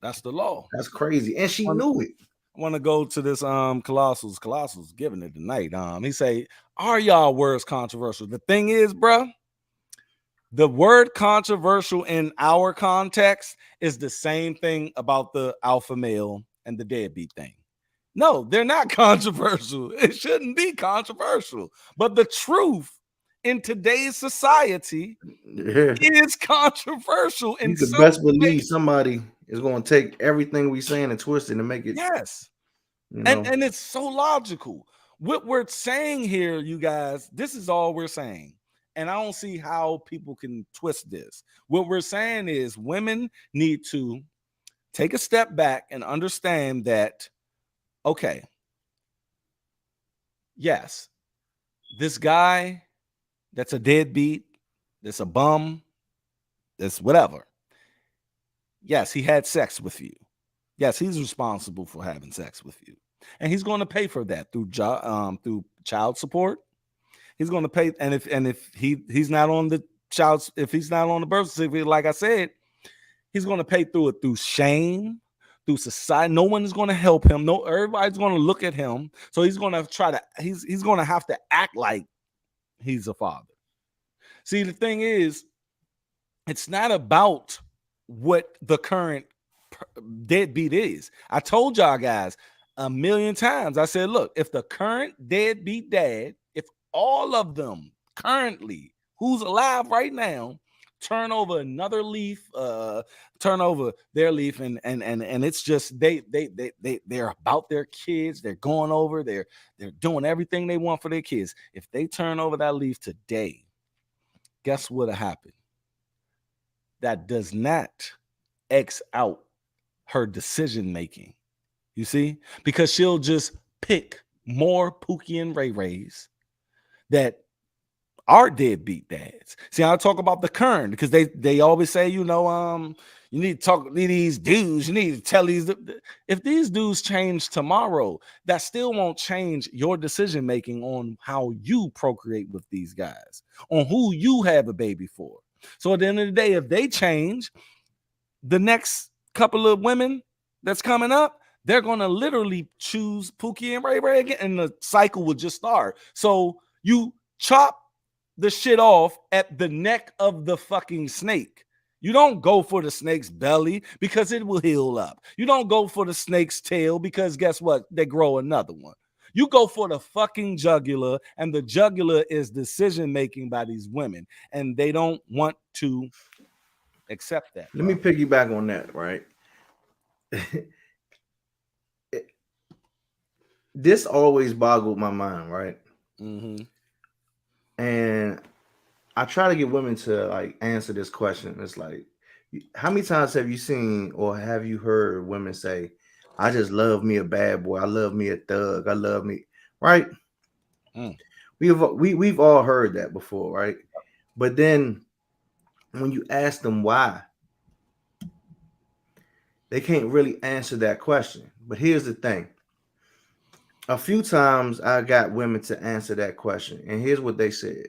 That's the law. That's crazy. And she knew it. I want to go to this Colossus giving it tonight. He say, are y'all words controversial? The thing is, bro, the word controversial in our context is the same thing about the alpha male and the deadbeat thing. No, they're not controversial. It shouldn't be controversial. But the truth in today's society is controversial. You could best believe somebody is going to take everything we saying and twist it and make it. Yes. And it's so logical. What we're saying here, you guys, this is all we're saying. And I don't see how people can twist this. What we're saying is women need to take a step back and understand that, okay, yes, this guy that's a deadbeat, that's a bum, that's whatever. Yes, he had sex with you. Yes, he's responsible for having sex with you. And he's going to pay for that through child support. He's going to pay, and if he's not on the if he's not on the birth certificate, like I said, he's going to pay through shame, through society. No one is going to help him. No, everybody's going to look at him. So he's going to he's going to have to act like he's a father. See, the thing is, it's not about what the current deadbeat is. I told y'all guys 1 million times. I said, look, if the current deadbeat dad, if all of them currently who's alive right now turn over another leaf, turn over their leaf, and it's just they're about their kids. They're going over. They're doing everything they want for their kids. If they turn over that leaf today, guess what'll happen? That does not X out her decision making. You see, because she'll just pick more Pookie and Ray Rays that are deadbeat dads. See, I talk about the current because they always say, you need to talk to these dudes. You need to tell these. If these dudes change tomorrow, that still won't change your decision making on how you procreate with these guys, on who you have a baby for. So at the end of the day, if they change, the next couple of women that's coming up, they're gonna literally choose Pookie and Ray Ray again, and the cycle will just start. So you chop the shit off at the neck of the fucking snake. You don't go for the snake's belly because it will heal up. You don't go for the snake's tail because guess what? They grow another one. You go for the fucking jugular, and the jugular is decision making by these women, and they don't want to accept that. Let me piggyback on that, right? This always boggled my mind, right? Mm-hmm. And I try to get women to like answer this question. It's like, how many times have you seen or have you heard women say, "I just love me a bad boy. I love me a thug. I love me," right? Mm. We've all heard that before, right? But then when you ask them why, they can't really answer that question. But here's the thing. A few times I got women to answer that question, and here's what they said.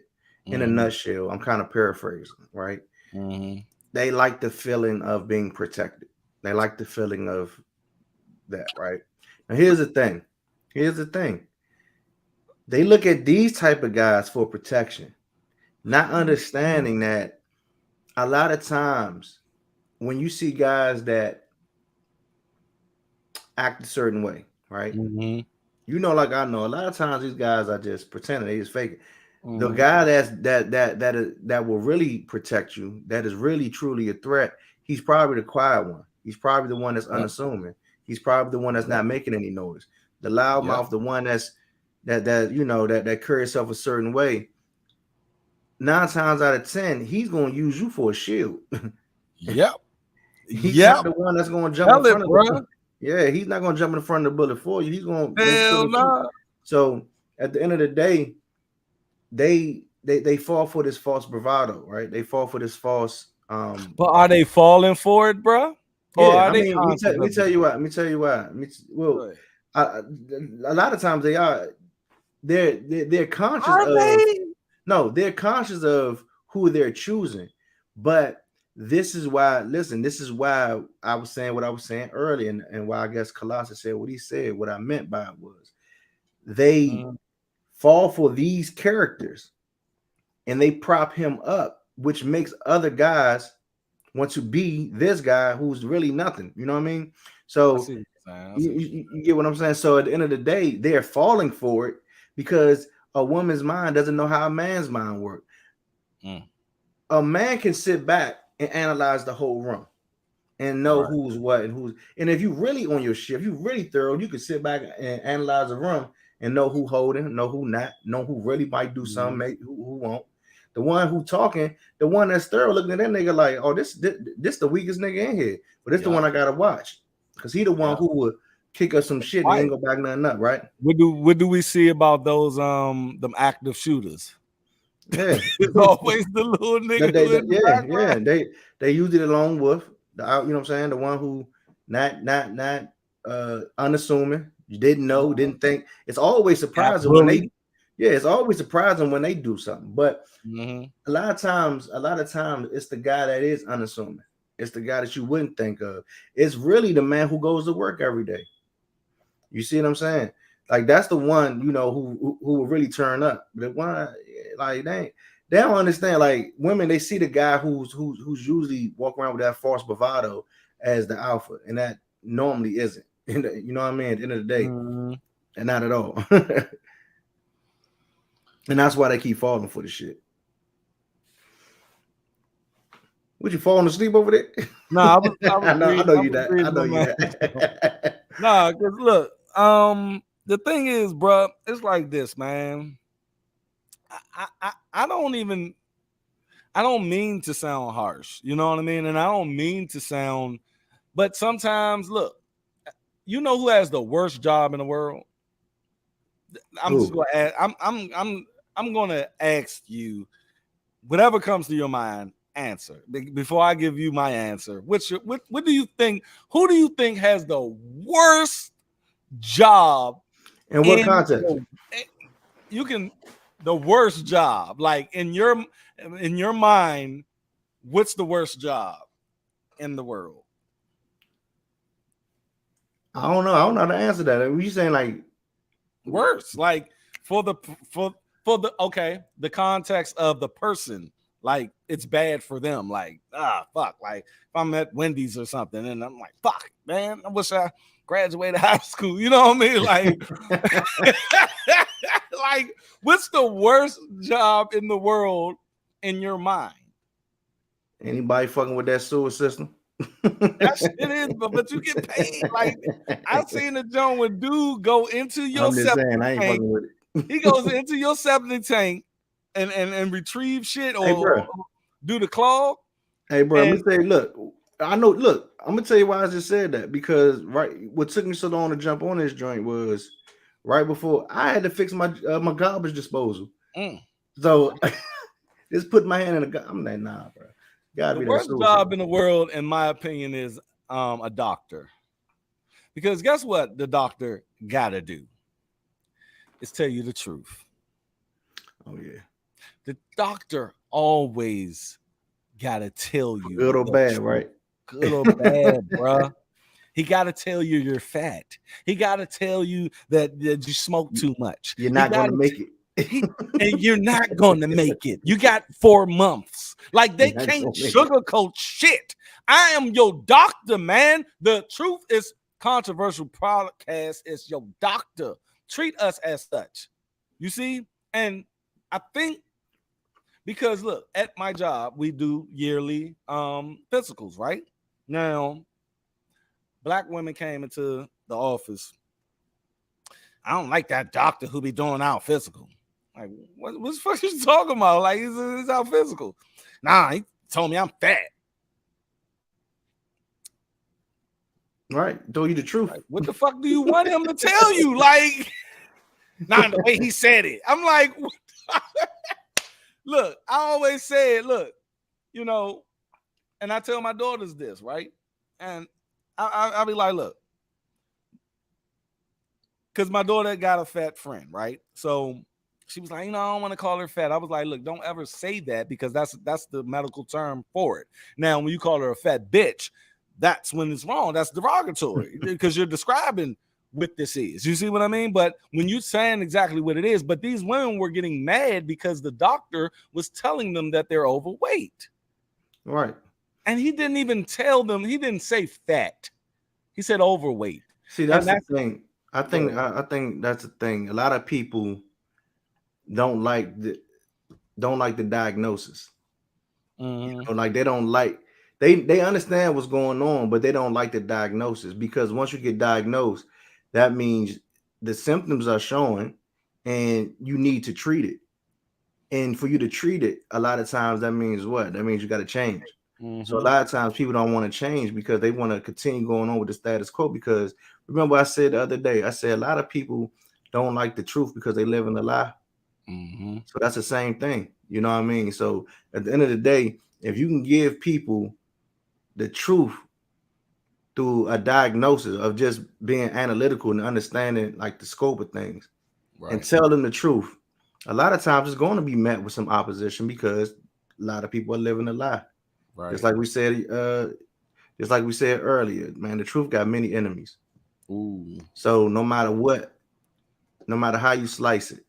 In a nutshell, I'm kind of paraphrasing, right? Mm-hmm. They like the feeling of being protected. They like the feeling of that, right? Now here's the thing. Here's the thing. They look at these type of guys for protection, not understanding that a lot of times when you see guys that act a certain way, right? Mm-hmm. You know, like I know, a lot of times these guys are just pretending, they just fake it. The Mm-hmm. guy that will really protect you, that is really truly a threat, he's probably the quiet one. He's probably the one that's unassuming. He's probably the one that's not making any noise. The loudmouth, the one that carries himself a certain way. 9 times out of 10, he's gonna use you for a shield. Yep. He's not the one that's gonna jump in front of the. Yeah, he's not gonna jump in front of the bullet for you. He's gonna make sure. So at the end of the day, they fall for this false bravado, right? They fall for this false. But are they falling for it, bro? Yeah, I mean, let me tell you why. Well, a lot of times they are. They're conscious of. No, they're conscious of who they're choosing, but this is why. Listen, this is why I was saying what I was saying earlier, and why I guess Colossus said what he said. What I meant by it was they fall for these characters and they prop him up, which makes other guys want to be this guy who's really nothing. You know what I mean? So you get what I'm saying? So at the end of the day, they're falling for it because a woman's mind doesn't know how a man's mind works. A man can sit back and analyze the whole room and know who's what and who's. And if you really on your shit, if you really thorough, you can sit back and analyze the room and know who holding, know who not, know who really might do something, who won't. The one who talking, the one that's thorough looking at that nigga like, oh, this the weakest nigga in here, but it's the one I gotta watch because he the one who would kick us some shit and ain't go back nothing up, right? What do we see about those them active shooters? Yeah, it's always the little nigga. They usually the lone wolf, you know what I'm saying, the one who not unassuming. You didn't know, didn't think. It's always surprising when they. Yeah, it's always surprising when they do something, but a lot of times, it's the guy that is unassuming. It's the guy that you wouldn't think of. It's really the man who goes to work every day. You see what I'm saying? Like that's the one, you know, who will really turn up. The one, like they don't understand. Like women, they see the guy who's usually walking around with that false bravado as the alpha, and that normally isn't. You know what I mean? At the end of the day, and not at all. And that's why they keep falling for the shit. Would you falling asleep over there? No, I was I reading. know I you was that. I reading know my you mind. that. Nah, because look, the thing is, bro, it's like this, man. I don't even. I don't mean to sound harsh, you know what I mean, and I don't mean to sound. But sometimes, look, you know who has the worst job in the world? I'm just Ooh. gonna ask. I'm gonna ask you whatever comes to your mind. Answer before I give you my answer. What do you think? Who do you think has the worst job In what in context? you can the worst job like in your mind? What's the worst job in the world? I don't know. I don't know how to answer that. Are you saying like Worse, like for the okay, the context of the person, like it's bad for them, like fuck, like if I'm at Wendy's or something and I'm like, fuck, man, I wish I graduated high school, you know what I mean, like like what's the worst job in the world in your mind? anybody fucking with that sewer system? That shit is, but you get paid. Like I seen a joint where dude go into your I'm just septic saying I ain't tank. fucking with it. He goes into your septic tank and retrieve shit Hey, or bro. do the clog. Hey, bro. Let And me say, look. I know. Look, I'm gonna tell you why I just said that because what took me so long to jump on this joint was right before I had to fix my my garbage disposal. So just put my hand in the. I'm like, nah, bro. Gotta the be that worst sewer job system. in the world, in my opinion, is a doctor. Because guess what the doctor gotta do? Is tell you the truth. Oh yeah. The doctor always gotta tell you Good or the bad, truth. right? Good or bad, bruh. He got to tell you you're fat. He got to tell you that you smoke too much. You're He not got gonna to, make it. and you're not going to make it. You got 4 months. Like they You're not can't gonna make it. sugarcoat shit. I am your doctor, man. The truth is controversial podcast is your doctor. Treat us as such. You see? And I think because look, at my job, we do yearly physicals, right? Now, black women came into the office. I don't like that doctor who be doing our physical. Like, what the fuck you talking about? Like, it's our physical. Nah, he told me I'm fat. Right. Told you the truth. Like, what the fuck do you want him to tell you? Like, not the way he said it. I'm like, look, I always said, look, you know, and I tell my daughters this, right? And I'll be like, look, because my daughter got a fat friend, right? So she was like, I don't want to call her fat. I was like, look, don't ever say that because that's the medical term for it. Now, when you call her a fat bitch, that's when it's wrong. That's derogatory because you're describing what this is. You see what I mean? But when you're saying exactly what it is, but these women were getting mad because the doctor was telling them that they're overweight. Right. And he didn't even tell them, he didn't say fat. He said overweight. See, And that's the thing. I think that's the thing. A lot of people don't like the diagnosis. Like they don't like they understand what's going on, but they don't like the diagnosis because once you get diagnosed, that means the symptoms are showing and you need to treat it. And for you to treat it, a lot of times that means what? That means you got to change. So a lot of times people don't want to change because they want to continue going on with the status quo. Because remember, I said the other day, I said a lot of people don't like the truth because they live in a lie. So that's the same thing. You know what I mean? So at the end of the day, if you can give people the truth through a diagnosis of just being analytical and understanding like the scope of things and tell them the truth, a lot of times it's going to be met with some opposition because a lot of people are living a lie. Right. Just like we said earlier, man, the truth got many enemies. Ooh. So no matter what, no matter how you slice it,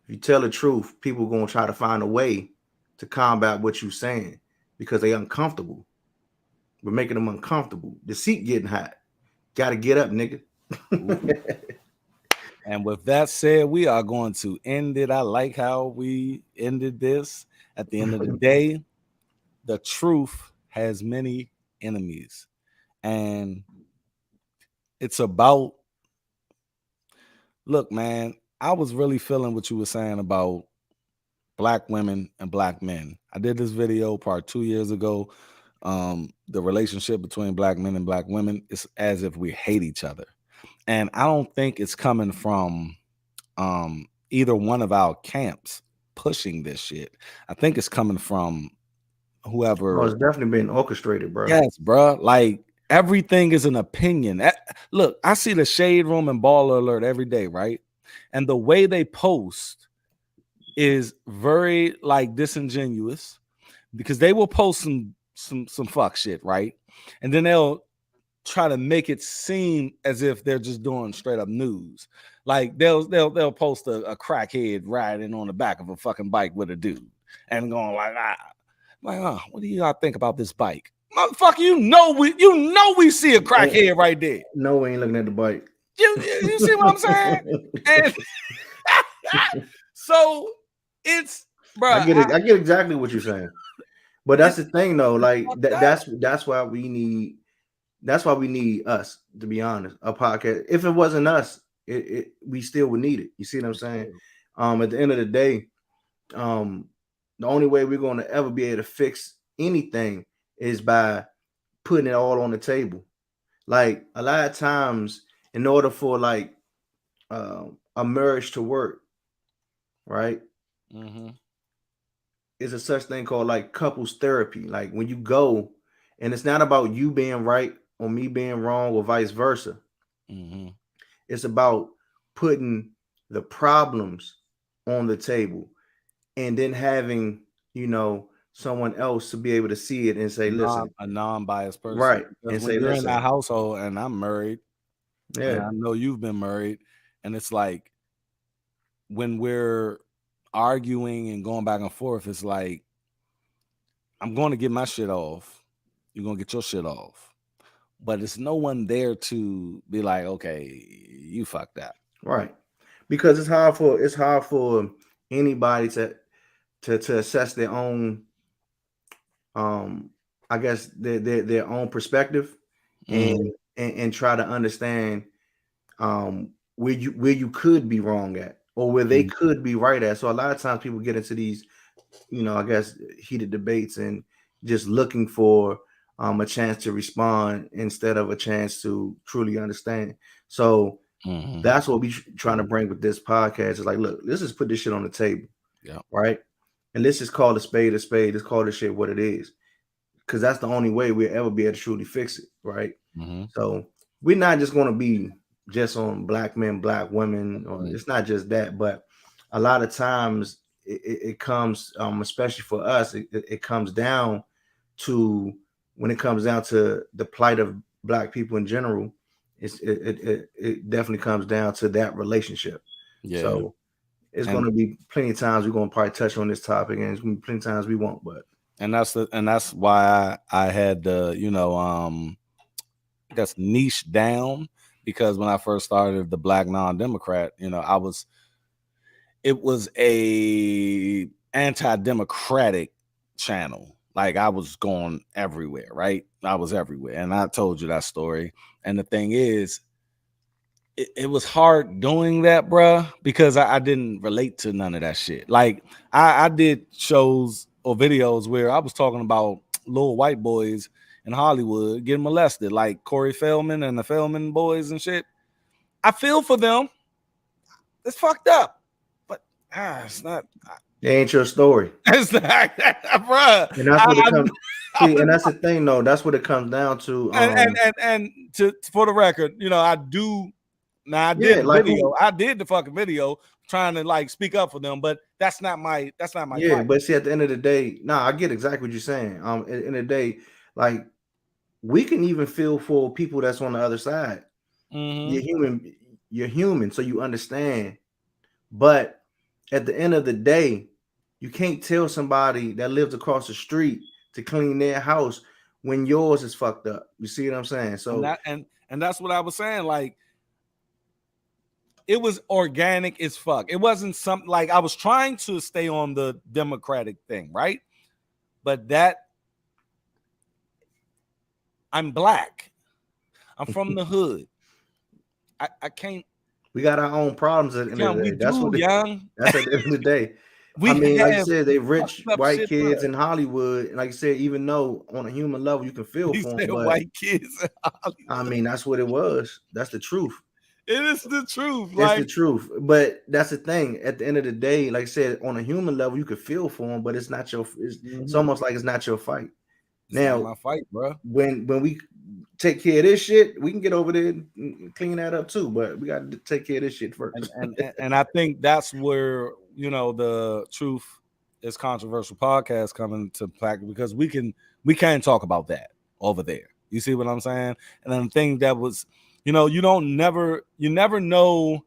if you tell the truth, people are going to try to find a way to combat what you're saying because they're uncomfortable. We're making them uncomfortable. The seat getting hot. Got to get up, nigga. And with that said, we are going to end it. I like how we ended this. At the end of the day, the truth has many enemies. And it's about, look, man, I was really feeling what you were saying about black women and black men. I did this video part 2 years ago. The relationship between black men and black women is as if we hate each other. And I don't think it's coming from either one of our camps pushing this shit. I think it's coming from Oh, whoever. it's definitely been orchestrated, bro. Yes, bro. Like everything is an opinion. Look, I see the Shade Room and Baller Alert every day, right? And the way they post is very like disingenuous because they will post some fuck shit, right? And then they'll try to make it seem as if they're just doing straight up news. Like they'll post a crackhead riding on the back of a fucking bike with a dude and going what do y'all think about this bike? Motherfucker, you know we see a crackhead right there. No, we ain't looking at the bike. You see what I'm saying? And so it's, bro. I get it. I get exactly what you're saying. But that's the thing, though. Like that's why we need. That's why we need us, to be honest, a podcast. If it wasn't us, we still would need it. You see what I'm saying? At the end of the day, the only way we're going to ever be able to fix anything is by putting it all on the table. Like a lot of times, in order for like a marriage to work, right? Mm-hmm. Is a such thing called like couples therapy. Like when you go, and it's not about you being right or me being wrong or vice versa. Mm-hmm. It's about putting the problems on the table and then having, someone else to be able to see it and say, listen, A non-biased person. right. Because And when say, you're in listen, that household and I'm married, and yeah, I know you've been married, and it's like when we're arguing and going back and forth, it's like I'm going to get my shit off. You're going to get your shit off. But it's no one there to be like, okay, you fucked up. right. Because it's hard for anybody to assess their own I guess their own perspective and, Mm-hmm. and try to understand where you could be wrong at or where they Mm-hmm. could be right at. So a lot of times people get into these, I guess heated debates and just looking for a chance to respond instead of a chance to truly understand. So Mm-hmm. that's what we trying to bring with this podcast. Is like, look, let's just put this shit on the table, Yeah. right? And let's just call a spade a spade. Let's call this shit what it is, because that's the only way we'll ever be able to truly fix it, right? Mm-hmm. So we're not just going to be just on black men, black women, or it's not just that, but a lot of times it comes, especially for us, it comes down to when it comes down to the plight of black people in general. It definitely comes down to that relationship. Yeah. So it's going to be plenty of times we're going to probably touch on this topic, and it's going to be plenty of times we won't. But that's why I had to, I guess niche down, because when I first started the Black Non-Democrat, it was a anti-democratic channel. Like I was going everywhere, right? I was everywhere. And I told you that story. And the thing is, it was hard doing that, bruh, because I didn't relate to none of that shit. Like I did shows or videos where I was talking about little white boys in Hollywood getting molested, like Corey Feldman and the Feldman boys and shit. I feel for them. It's fucked up. But it's not. it ain't your story. It's not, bruh. And that's what it comes. See, and that's the thing, though. That's what it comes down to. And for the record, I do. Now I did video. I did the fucking video trying to like speak up for them, but that's not my yeah. fight. But see, at the end of the day, I get exactly what you're saying. At the end of the day, like we can even feel for people that's on the other side. Mm-hmm. You're human, so you understand. But at the end of the day, you can't tell somebody that lives across the street to clean their house when yours is fucked up. You see what I'm saying? So and that's what I was saying. Like it was organic as fuck. It wasn't something like I was trying to stay on the democratic thing, right? But that I'm black. I'm from the hood. I can't. We got our own problems at the end of Young, the we day. That's do, what. young. That's at the end of the day. I We mean, like you have said, they fucked rich up white shit, bro. kids in Hollywood, and like you said, even though on a human level you can feel He for said them, but white kids in I Hollywood. mean that's what it was. That's the truth. It is the truth. It's the Like, truth. But that's the thing. At the end of the day, like I said, on a human level, you could feel for them, but it's not your. It's mhm, almost like it's not your fight. it's not Now, my fight, bro. when we take care of this shit, we can get over there and clean that up too. But we got to take care of this shit And first. and I think that's where the truth is controversial podcast coming to play, because we can't talk about that over there. You see what I'm saying? And then the thing that was, you never know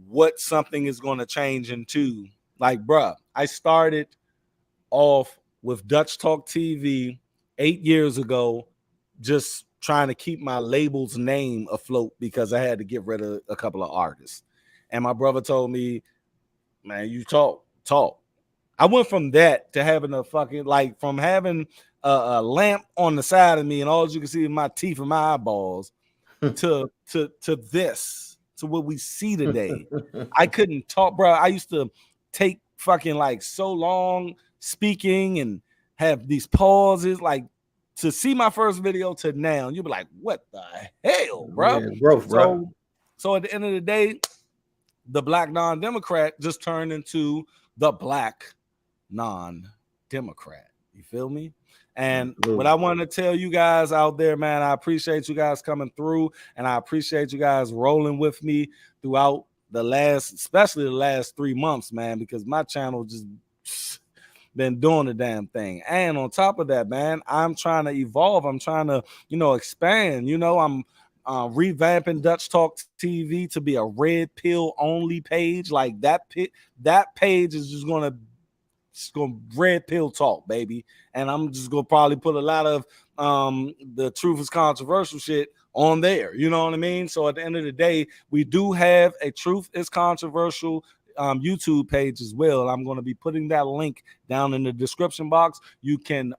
what something is going to change into. Like, bruh, I started off with Dutch Talk TV 8 years ago, just trying to keep my label's name afloat because I had to get rid of a couple of artists. And my brother told me, man, you talk. I went from that to having a fucking, like, from having a lamp on the side of me and all you can see is my teeth and my eyeballs to this, to what we see today. I couldn't talk, bro. I used to take fucking like so long speaking and have these pauses, like, to see my first video to now, you'll be like, what the hell, bro? Yeah, growth, bro. So at the end of the day, the black non-democrat just turned into the black non-democrat. You feel me? And what I want to tell you guys out there, man, I appreciate you guys coming through, and I appreciate you guys rolling with me throughout especially the last 3 months, man, because my channel just been doing the damn thing. And on top of that, man, I'm trying to evolve. I'm trying to, expand. I'm revamping Dutch Talk TV to be a red pill only page. Like that page is just gonna red pill talk, baby. And I'm just gonna probably put a lot of the truth is controversial shit on there. You know what I mean? So at the end of the day, we do have a truth is controversial YouTube page as well. I'm going to be putting that link down in the description box. You can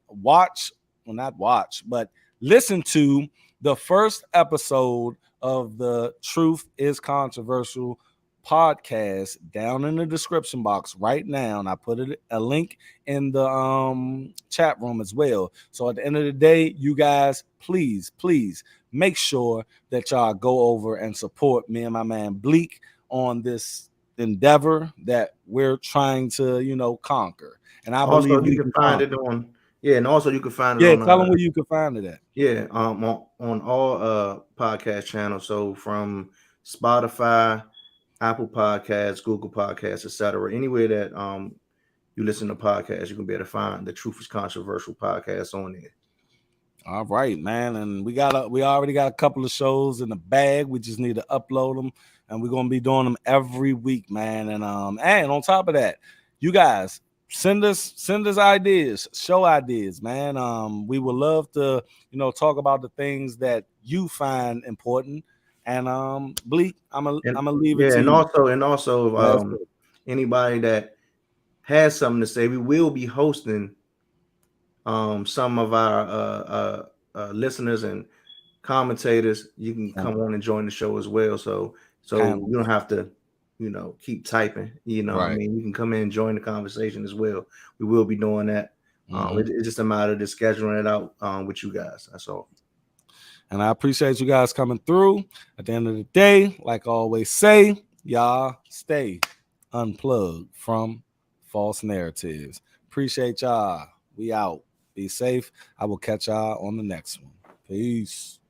not watch, but listen to the first episode of the Truth is Controversial podcast down in the description box right now, and I put a link in the chat room as well. So at the end of the day, you guys, please make sure that y'all go over and support me and my man Blek on this endeavor that we're trying to conquer. And I Also, believe you we can can find conquer. it on. Yeah, and also you can find it Yeah, on. tell them where you can find it at. Yeah, on all podcast channels. So from Spotify, Apple Podcasts, Google Podcasts, etc. Anywhere that you listen to podcasts, you can be able to find the Truth is Controversial podcast on there. All right, man. And we already got a couple of shows in the bag. We just need to upload them, and we're gonna be doing them every week, man. And on top of that, you guys send us ideas, show ideas, man. We would love to, talk about the things that you find important. And Blek, I'm gonna leave it to and you. also anybody that has something to say, we will be hosting some of our listeners and commentators. You can come on and join the show as well. So you don't have to, keep typing. I mean, you can come in and join the conversation as well. We will be doing that. It's just a matter of just scheduling it out with you guys. That's all. And I appreciate you guys coming through. At the end of the day, like I always say, y'all stay unplugged from false narratives. Appreciate y'all. We out. Be safe. I will catch y'all on the next one. Peace.